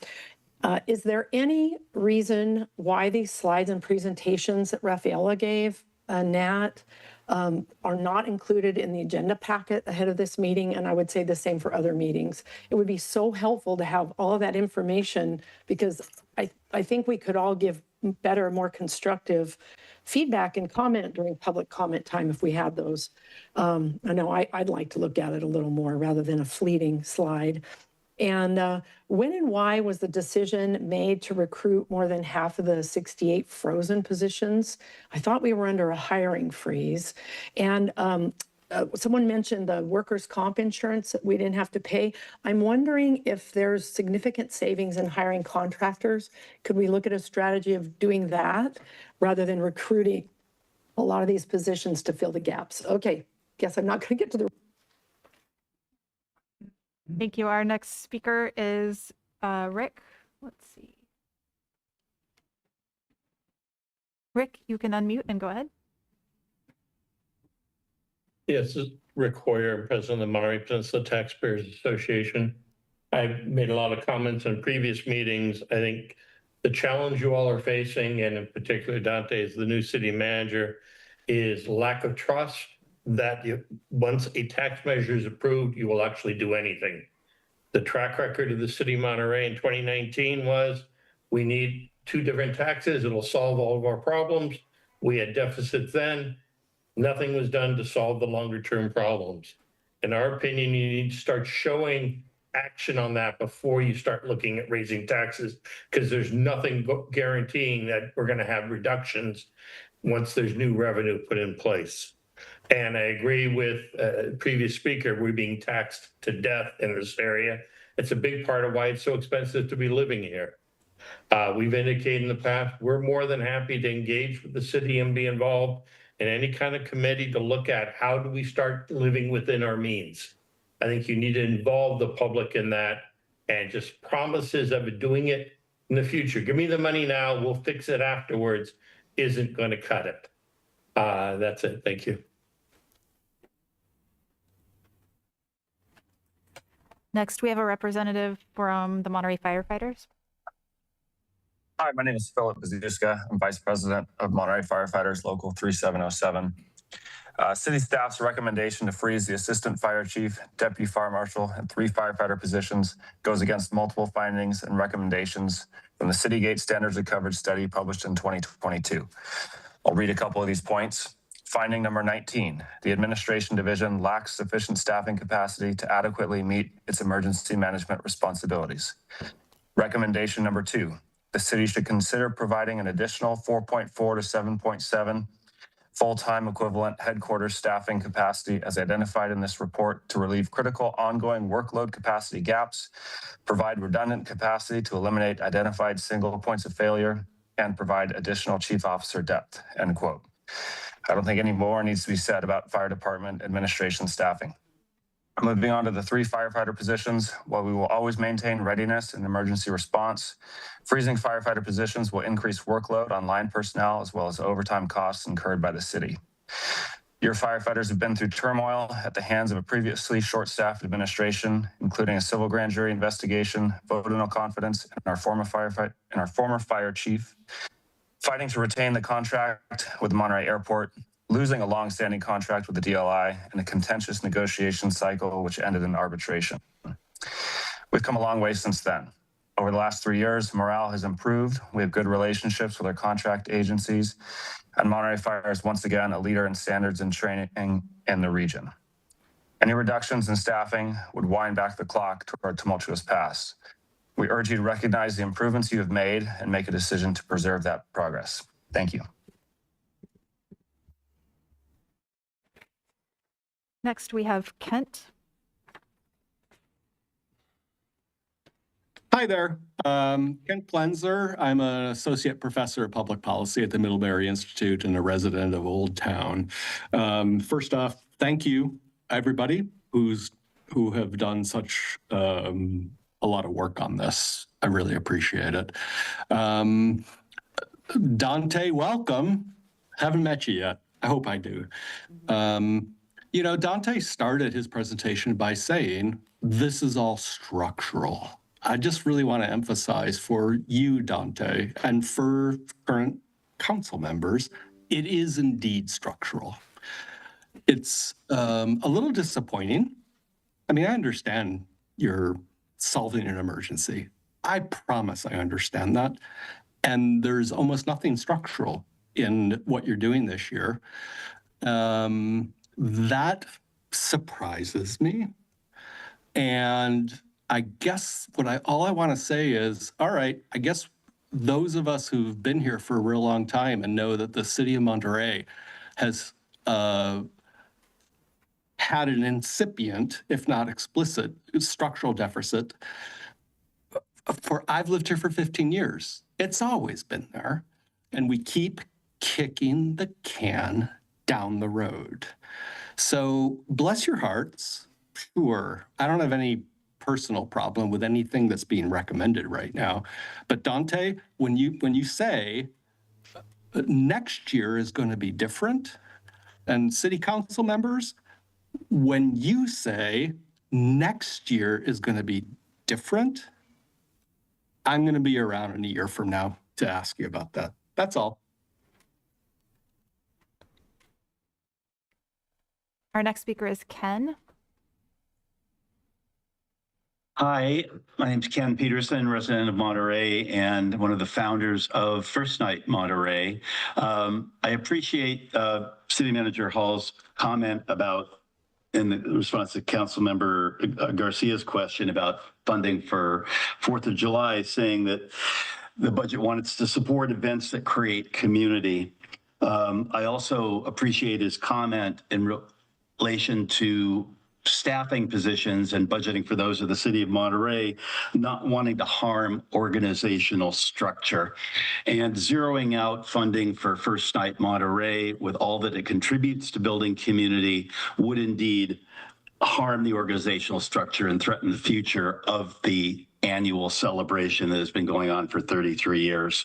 Is there any reason why these slides and presentations that Rafaela gave, Nat, are not included in the agenda packet ahead of this meeting? And I would say the same for other meetings. It would be so helpful to have all of that information, because I think we could all give better, more constructive feedback and comment during public comment time if we had those. I know I'd like to look at it a little more rather than a fleeting slide. And when and why was the decision made to recruit more than half of the 68 frozen positions? I thought we were under a hiring freeze. And someone mentioned the workers' comp insurance that we didn't have to pay. I'm wondering if there's significant savings in hiring contractors. Could we look at a strategy of doing that rather than recruiting a lot of these positions to fill the gaps? Okay, guess I'm not going to get to the. Thank you. Our next speaker is Rick. Let's see. Rick, you can unmute and go ahead. Yes, this is Rick Hoyer, President of the Monterey Peninsula Taxpayers Association. I've made a lot of comments in previous meetings. I think the challenge you all are facing, and in particular Dante as the new city manager, is lack of trust that once a tax measure is approved, you will actually do anything. The track record of the city of Monterey in 2019 was, we need 2 different taxes. It'll solve all of our problems. We had deficits then. Nothing was done to solve the longer term problems. In our opinion, you need to start showing action on that before you start looking at raising taxes, because there's nothing guaranteeing that we're going to have reductions once there's new revenue put in place. And I agree with previous speaker, we're being taxed to death in this area. It's a big part of why it's so expensive to be living here. We've indicated in the past, we're more than happy to engage with the city and be involved in any kind of committee to look at how do we start living within our means. I think you need to involve the public in that, and just promises of doing it in the future. Give me the money now, we'll fix it afterwards, isn't going to cut it. That's it. Thank you. Next, we have a representative from the Monterey firefighters. Hi, my name is Philip Bazuska. I'm Vice President of Monterey Firefighters Local 3707. City staff's recommendation to freeze the Assistant Fire Chief, Deputy Fire Marshal, and 3 firefighter positions goes against multiple findings and recommendations from the Citygate Standards of Coverage study published in 2022. I'll read a couple of these points. Finding number 19, the Administration Division lacks sufficient staffing capacity to adequately meet its emergency management responsibilities. Recommendation number 2, the city should consider providing an additional 4.4 to 7.7 full-time equivalent headquarters staffing capacity as identified in this report to relieve critical ongoing workload capacity gaps, provide redundant capacity to eliminate identified single points of failure, and provide additional chief officer depth, end quote. I don't think any more needs to be said about fire department administration staffing. Moving on to the 3 firefighter positions, while we will always maintain readiness and emergency response, freezing firefighter positions will increase workload on line personnel as well as overtime costs incurred by the city. Your firefighters have been through turmoil at the hands of a previously short-staffed administration, including a civil grand jury investigation, vote of no confidence in our former fire chief, fighting to retain the contract with Monterey Airport, losing a long-standing contract with the DLI, and a contentious negotiation cycle which ended in arbitration. We've come a long way since then. Over the last 3 years, morale has improved. We have good relationships with our contract agencies, and Monterey Fire is once again a leader in standards and training in the region. Any reductions in staffing would wind back the clock to our tumultuous past. We urge you to recognize the improvements you have made and make a decision to preserve that progress. Thank you. Next, we have Kent. Hi there, Kent Plenzer. I'm an associate professor of public policy at the Middlebury Institute and a resident of Old Town. First off, thank you, everybody who have done such a lot of work on this. I really appreciate it. Dante, welcome. Haven't met you yet. I hope I do. You know, Dante started his presentation by saying, this is all structural. I just really want to emphasize for you, Dante, and for current council members, it is indeed structural. It's a little disappointing. I mean, I understand you're solving an emergency. I promise I understand that. And there's almost nothing structural in what you're doing this year. That surprises me. And I guess all I want to say is, all right, I guess those of us who've been here for a real long time and know that the city of Monterey has had an incipient, if not explicit, structural deficit. I've lived here for 15 years. It's always been there. And we keep kicking the can down the road. So bless your hearts. Sure. I don't have any personal problem with anything that's being recommended right now. But Dante, when you say next year is going to be different, and city council members, when you say next year is going to be different, I'm going to be around in a year from now to ask you about that. That's all. Our next speaker is Ken. Hi, my name's Ken Peterson, resident of Monterey and one of the founders of First Night Monterey. I appreciate City Manager Hall's comment about, in the response to Councilmember Garcia's question about funding for 4th of July, saying that the budget wanted to support events that create community. I also appreciate his comment in relation to staffing positions and budgeting for those of the city of Monterey, not wanting to harm organizational structure, and zeroing out funding for First Night Monterey with all that it contributes to building community would indeed harm the organizational structure and threaten the future of the annual celebration that has been going on for 33 years.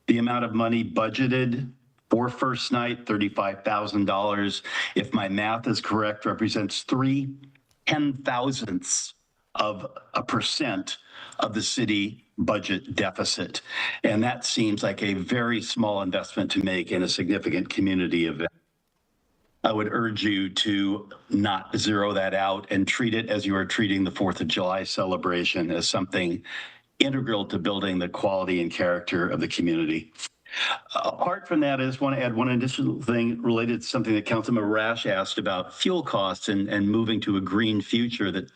The amount of money budgeted for First Night, $35,000, if my math is correct, represents 0.3% of a percent of the city budget deficit. And that seems like a very small investment to make in a significant community event. I would urge you to not zero that out and treat it as you are treating the 4th of July celebration, as something integral to building the quality and character of the community. Apart from that, I just want to add one additional thing related to something that Councilman Rash asked about fuel costs and moving to a green future that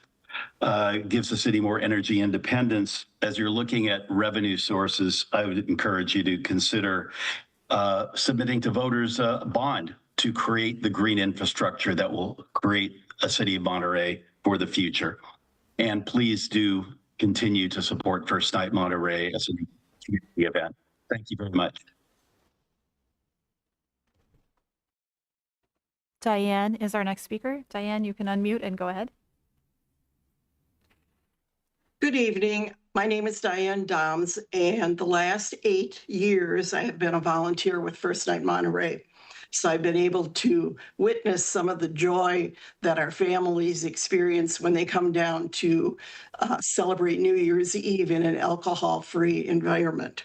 gives the city more energy independence. As you're looking at revenue sources, I would encourage you to consider submitting to voters a bond to create the green infrastructure that will create a city of Monterey for the future. And please do continue to support First Night Monterey as a community event. Thank you very much. Diane is our next speaker. Diane, you can unmute and go ahead. Good evening. My name is Diane Doms, and the last 8 years I have been a volunteer with First Night Monterey. So I've been able to witness some of the joy that our families experience when they come down to celebrate New Year's Eve in an alcohol-free environment.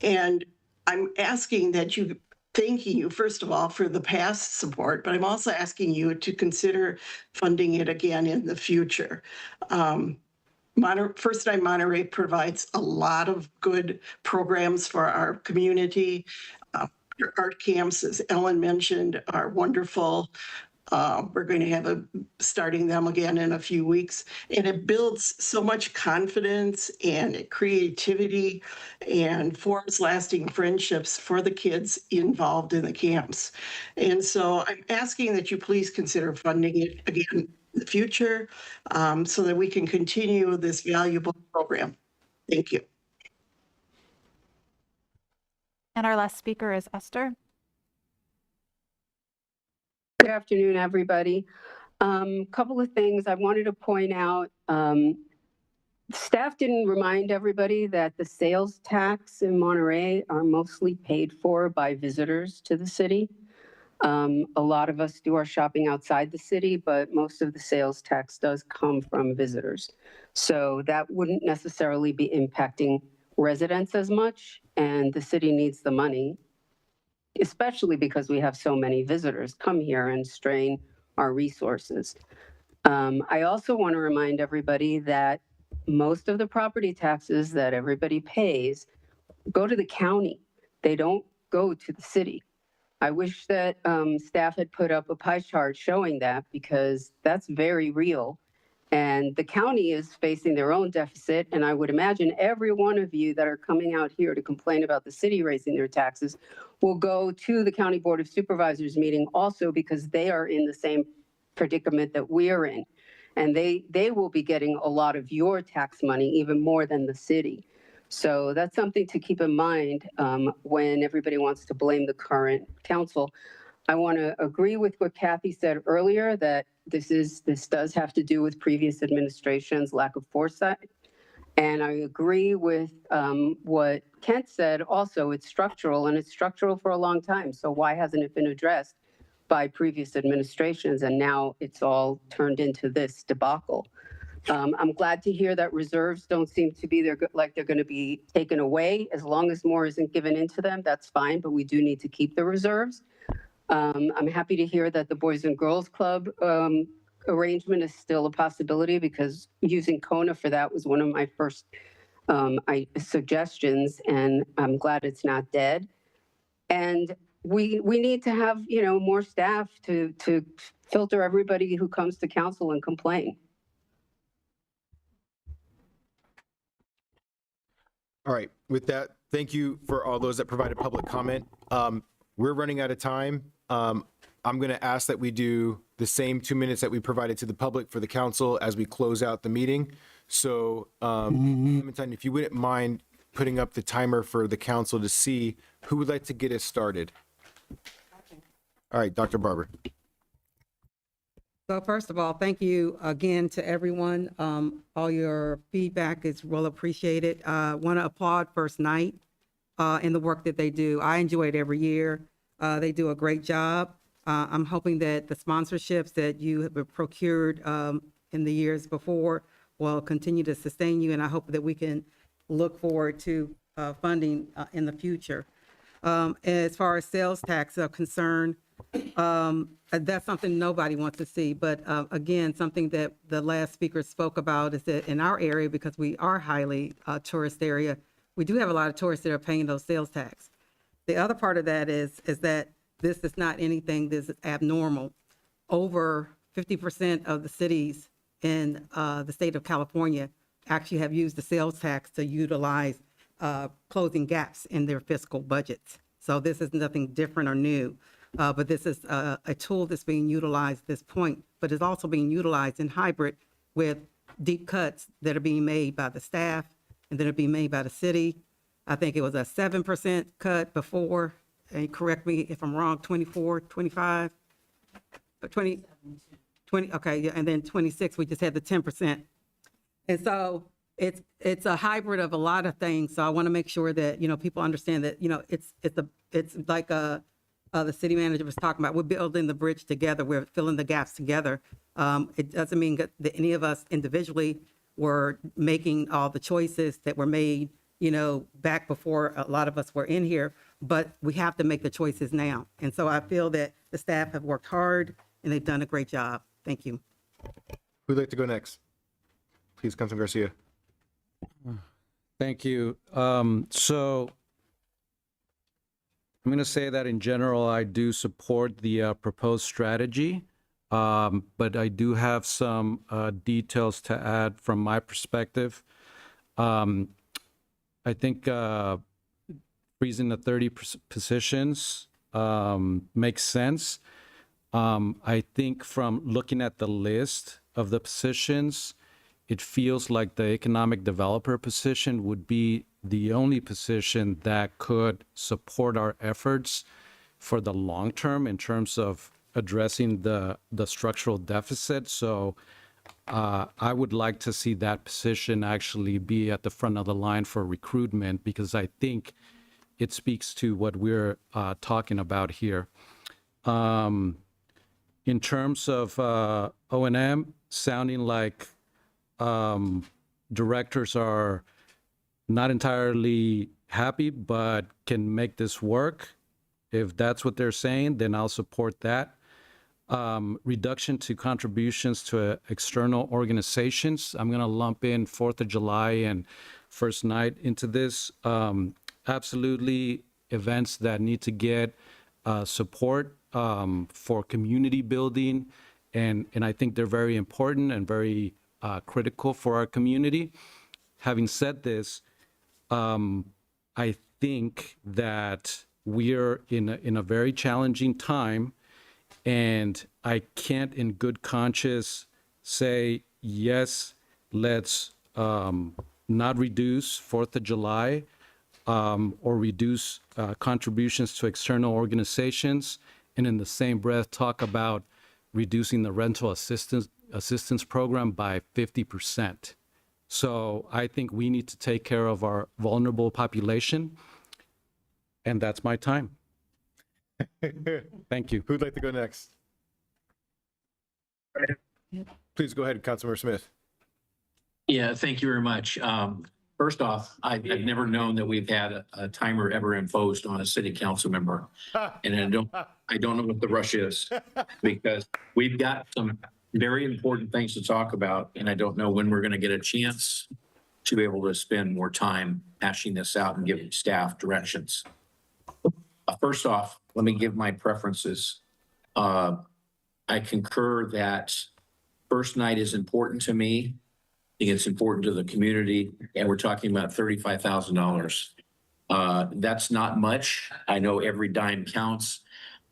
And I'm asking that you, thanking you, first of all, for the past support, but I'm also asking you to consider funding it again in the future. First Night Monterey provides a lot of good programs for our community. Art camps, as Ellen mentioned, are wonderful. We're going to have starting them again in a few weeks. And it builds so much confidence and creativity and forms lasting friendships for the kids involved in the camps. And so I'm asking that you please consider funding it again in the future so that we can continue this valuable program. Thank you. And our last speaker is Esther. Good afternoon, everybody. Couple of things I wanted to point out. Staff didn't remind everybody that the sales tax in Monterey are mostly paid for by visitors to the city. A lot of us do our shopping outside the city, but most of the sales tax does come from visitors. So that wouldn't necessarily be impacting residents as much, and the city needs the money, especially because we have so many visitors come here and strain our resources. I also want to remind everybody that most of the property taxes that everybody pays go to the county. They don't go to the city. I wish that staff had put up a pie chart showing that, because that's very real. And the county is facing their own deficit. And I would imagine every one of you that are coming out here to complain about the city raising their taxes will go to the County Board of Supervisors meeting also, because they are in the same predicament that we're in. And they will be getting a lot of your tax money, even more than the city. So that's something to keep in mind when everybody wants to blame the current council. I want to agree with what Kathy said earlier, that this does have to do with previous administration's lack of foresight. And I agree with what Kent said also. It's structural, and it's structural for a long time. So why hasn't it been addressed by previous administrations? And now it's all turned into this debacle. I'm glad to hear that reserves don't seem to be like they're going to be taken away. As long as more isn't given into them, that's fine, but we do need to keep the reserves. I'm happy to hear that the Boys and Girls Club arrangement is still a possibility, because using Kona for that was one of my first suggestions, and I'm glad it's not dead. And we need to have, more staff to filter everybody who comes to council and complain. All right, with that, thank you for all those that provided public comment. We're running out of time. I'm going to ask that we do the same 2 minutes that we provided to the public for the council as we close out the meeting. So, Clementine, if you wouldn't mind putting up the timer for the council to see who would like to get us started. All right, Dr. Barber. So first of all, thank you again to everyone. All your feedback is well appreciated. Want to applaud First Night and the work that they do. I enjoy it every year. They do a great job. I'm hoping that the sponsorships that you have procured in the years before will continue to sustain you, and I hope that we can look forward to funding in the future. As far as sales tax are concerned, that's something nobody wants to see. But again, something that the last speaker spoke about is that in our area, because we are highly tourist area, we do have a lot of tourists that are paying those sales tax. The other part of that is that this is not anything that's abnormal. Over 50% of the cities in the state of California actually have used the sales tax to utilize closing gaps in their fiscal budgets. So this is nothing different or new, but this is a tool that's being utilized at this point, but it's also being utilized in hybrid with deep cuts that are being made by the staff and that are being made by the city. I think it was a 7% cut before, and correct me if I'm wrong, 24, 25, 20, okay, yeah, and then 26, we just had the 10%. And so it's a hybrid of a lot of things. So I want to make sure that, people understand that, it's like the city manager was talking about. We're building the bridge together. We're filling the gaps together. It doesn't mean that any of us individually were making all the choices that were made, back before a lot of us were in here, but we have to make the choices now. And so I feel that the staff have worked hard and they've done a great job. Thank you. Who'd like to go next? Please, Councilman Garcia. Thank you. So I'm going to say that in general, I do support the proposed strategy, but I do have some details to add from my perspective. I think freezing the 30 positions makes sense. I think from looking at the list of the positions, it feels like the economic developer position would be the only position that could support our efforts for the long term in terms of addressing the structural deficit. So I would like to see that position actually be at the front of the line for recruitment, because I think it speaks to what we're talking about here. In terms of O&M, sounding like directors are not entirely happy, but can make this work. If that's what they're saying, then I'll support that. Reduction to contributions to external organizations. I'm going to lump in 4th of July and First Night into this. Absolutely events that need to get support for community building. And I think they're very important and very critical for our community. Having said this, I think that we're in a very challenging time, and I can't in good conscience say, yes, let's not reduce 4th of July or reduce contributions to external organizations, and in the same breath talk about reducing the rental assistance program by 50%. So I think we need to take care of our vulnerable population, and that's my time. Thank you. Who'd like to go next? Please go ahead, Councilmember Smith. Yeah, thank you very much. First off, I've never known that we've had a timer ever imposed on a city council member. And I don't know what the rush is, because we've got some very important things to talk about, and I don't know when we're going to get a chance to be able to spend more time hashing this out and giving staff directions. First off, let me give my preferences. I concur that first night is important to me. I think it's important to the community, and we're talking about $35,000. That's not much. I know every dime counts,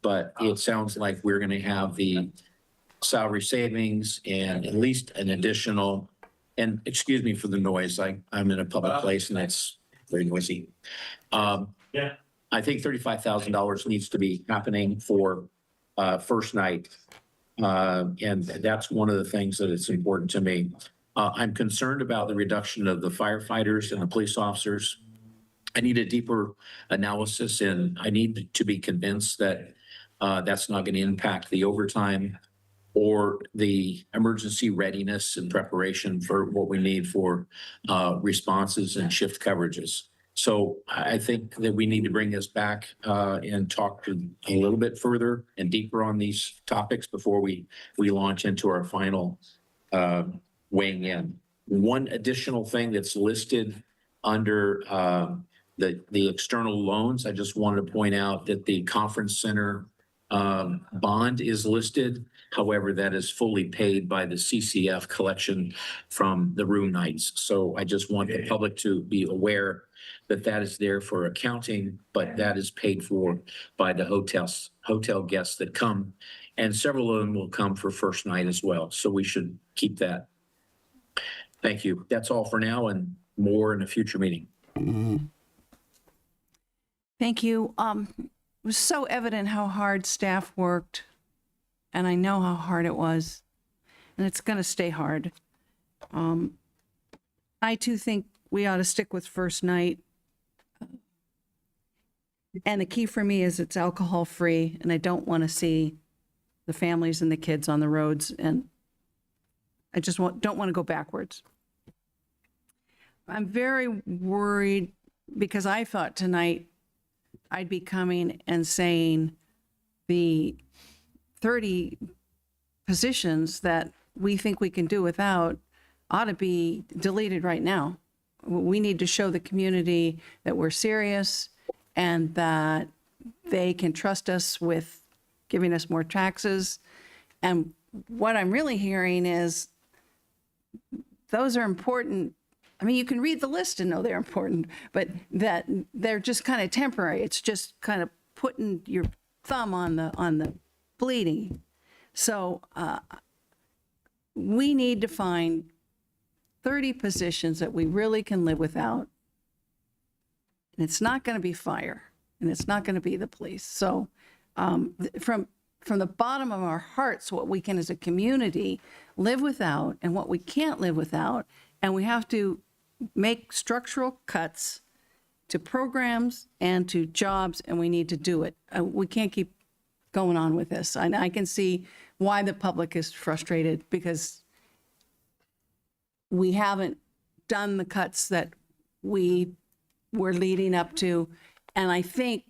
but it sounds like we're going to have the salary savings and at least an additional, and excuse me for the noise, I'm in a public place and it's very noisy. Yeah, I think $35,000 needs to be happening for first night. And that's one of the things that it's important to me. I'm concerned about the reduction of the firefighters and the police officers. I need a deeper analysis, and I need to be convinced that that's not going to impact the overtime or the emergency readiness and preparation for what we need for responses and shift coverages. So I think that we need to bring this back and talk a little bit further and deeper on these topics before we launch into our final weighing in. One additional thing that's listed under the external loans, I just wanted to point out that the conference center bond is listed. However, that is fully paid by the CCF collection from the room nights. So I just want the public to be aware that that is there for accounting, but that is paid for by the hotel guests that come, and several of them will come for first night as well. So we should keep that. Thank you. That's all for now, and more in a future meeting. Thank you. It was so evident how hard staff worked, and I know how hard it was, and it's going to stay hard. I too think we ought to stick with first night. And the key for me is it's alcohol free, and I don't want to see the families and the kids on the roads, and I just don't want to go backwards. I'm very worried because I thought tonight I'd be coming and saying the 30 positions that we think we can do without ought to be deleted right now. We need to show the community that we're serious and that they can trust us with giving us more taxes. And what I'm really hearing is those are important. I mean, you can read the list and know they're important, but that they're just kind of temporary. It's just kind of putting your thumb on the bleeding. So we need to find 30 positions that we really can live without. And it's not going to be fire, and it's not going to be the police. So from the bottom of our hearts, what we can as a community live without and what we can't live without, and we have to make structural cuts to programs and to jobs, and we need to do it. We can't keep going on with this. I can see why the public is frustrated, because we haven't done the cuts that we were leading up to. And I think,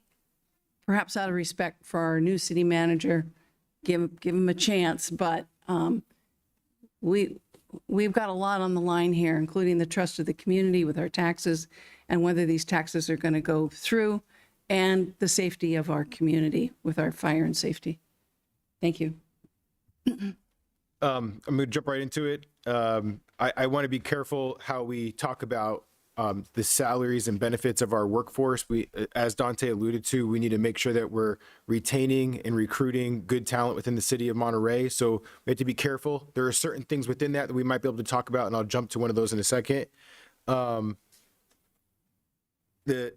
perhaps out of respect for our new city manager, give him a chance. But we've got a lot on the line here, including the trust of the community with our taxes and whether these taxes are going to go through, and the safety of our community with our fire and safety. Thank you. I'm going to jump right into it. I want to be careful how we talk about the salaries and benefits of our workforce. We, as Dante alluded to, we need to make sure that we're retaining and recruiting good talent within the city of Monterey. So we have to be careful. There are certain things within that we might be able to talk about, and I'll jump to one of those in a second. The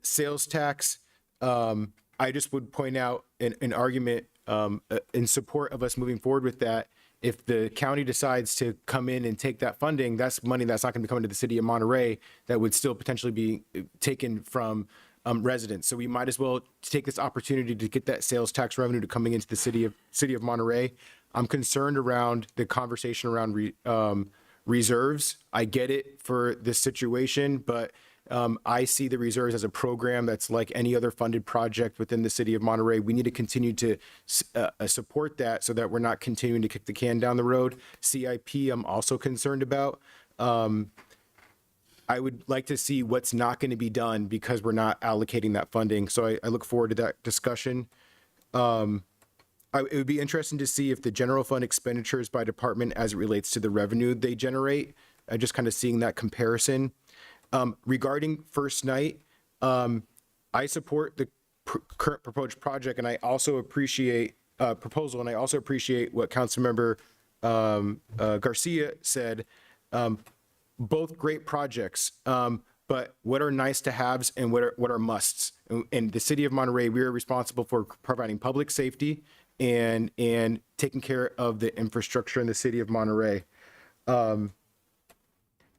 sales tax, I just would point out an argument in support of us moving forward with that. If the county decides to come in and take that funding, that's money that's not going to be coming to the city of Monterey that would still potentially be taken from residents. So we might as well take this opportunity to get that sales tax revenue to coming into the city of Monterey. I'm concerned around the conversation around reserves. I get it for this situation, but I see the reserves as a program that's like any other funded project within the city of Monterey. We need to continue to support that so that we're not continuing to kick the can down the road. CIP, I'm also concerned about. I would like to see what's not going to be done because we're not allocating that funding. So I look forward to that discussion. It would be interesting to see if the general fund expenditures by department as it relates to the revenue they generate, just kind of seeing that comparison. Regarding First Night, I support the current proposed project, and I also appreciate proposal, and I also appreciate what Councilmember Garcia said. Both great projects, but what are nice to haves and what are musts? In the city of Monterey, we are responsible for providing public safety and taking care of the infrastructure in the city of Monterey.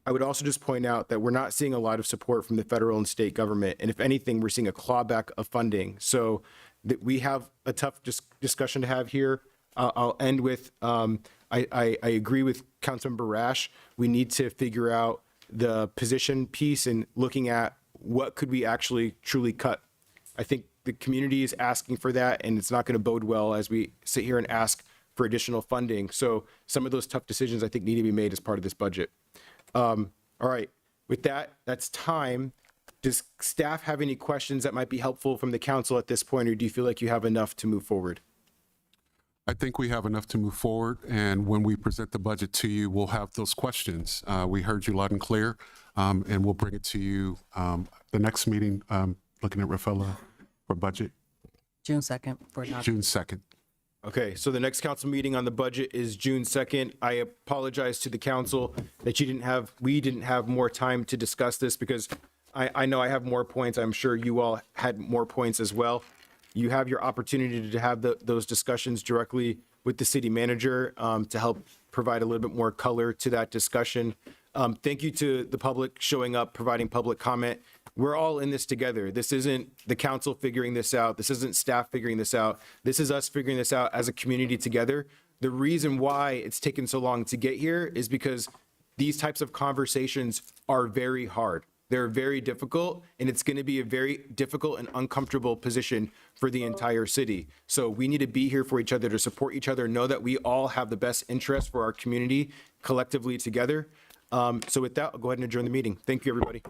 I would also just point out that we're not seeing a lot of support from the federal and state government. And if anything, we're seeing a clawback of funding. So that we have a tough discussion to have here. I'll end with, I agree with Councilmember Rash. We need to figure out the position piece and looking at what could we actually truly cut. I think the community is asking for that, and it's not going to bode well as we sit here and ask for additional funding. So some of those tough decisions I think need to be made as part of this budget. All right, with that, that's time. Does staff have any questions that might be helpful from the council at this point, or do you feel like you have enough to move forward? I think we have enough to move forward, and when we present the budget to you, we'll have those questions. We heard you loud and clear, and we'll bring it to you the next meeting, looking at Rafaela for budget. June 2nd. June 2nd. Okay, so the next council meeting on the budget is June 2nd. I apologize to the council that we didn't have more time to discuss this because I know I have more points. I'm sure you all had more points as well. You have your opportunity to have those discussions directly with the city manager to help provide a little bit more color to that discussion. Thank you to the public showing up, providing public comment. We're all in this together. This isn't the council figuring this out. This isn't staff figuring this out. This is us figuring this out as a community together. The reason why it's taken so long to get here is because these types of conversations are very hard. They're very difficult, and it's going to be a very difficult and uncomfortable position for the entire city. So we need to be here for each other, to support each other, know that we all have the best interest for our community collectively together. So with that, I'll go ahead and adjourn the meeting. Thank you, everybody.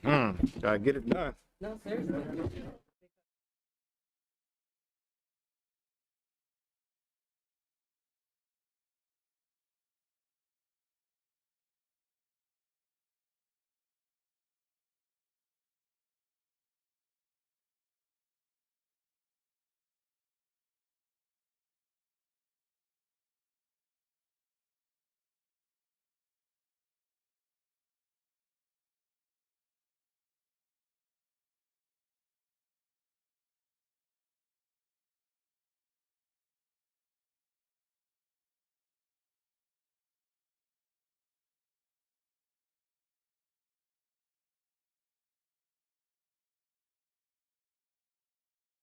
Gotta get it done. No, seriously.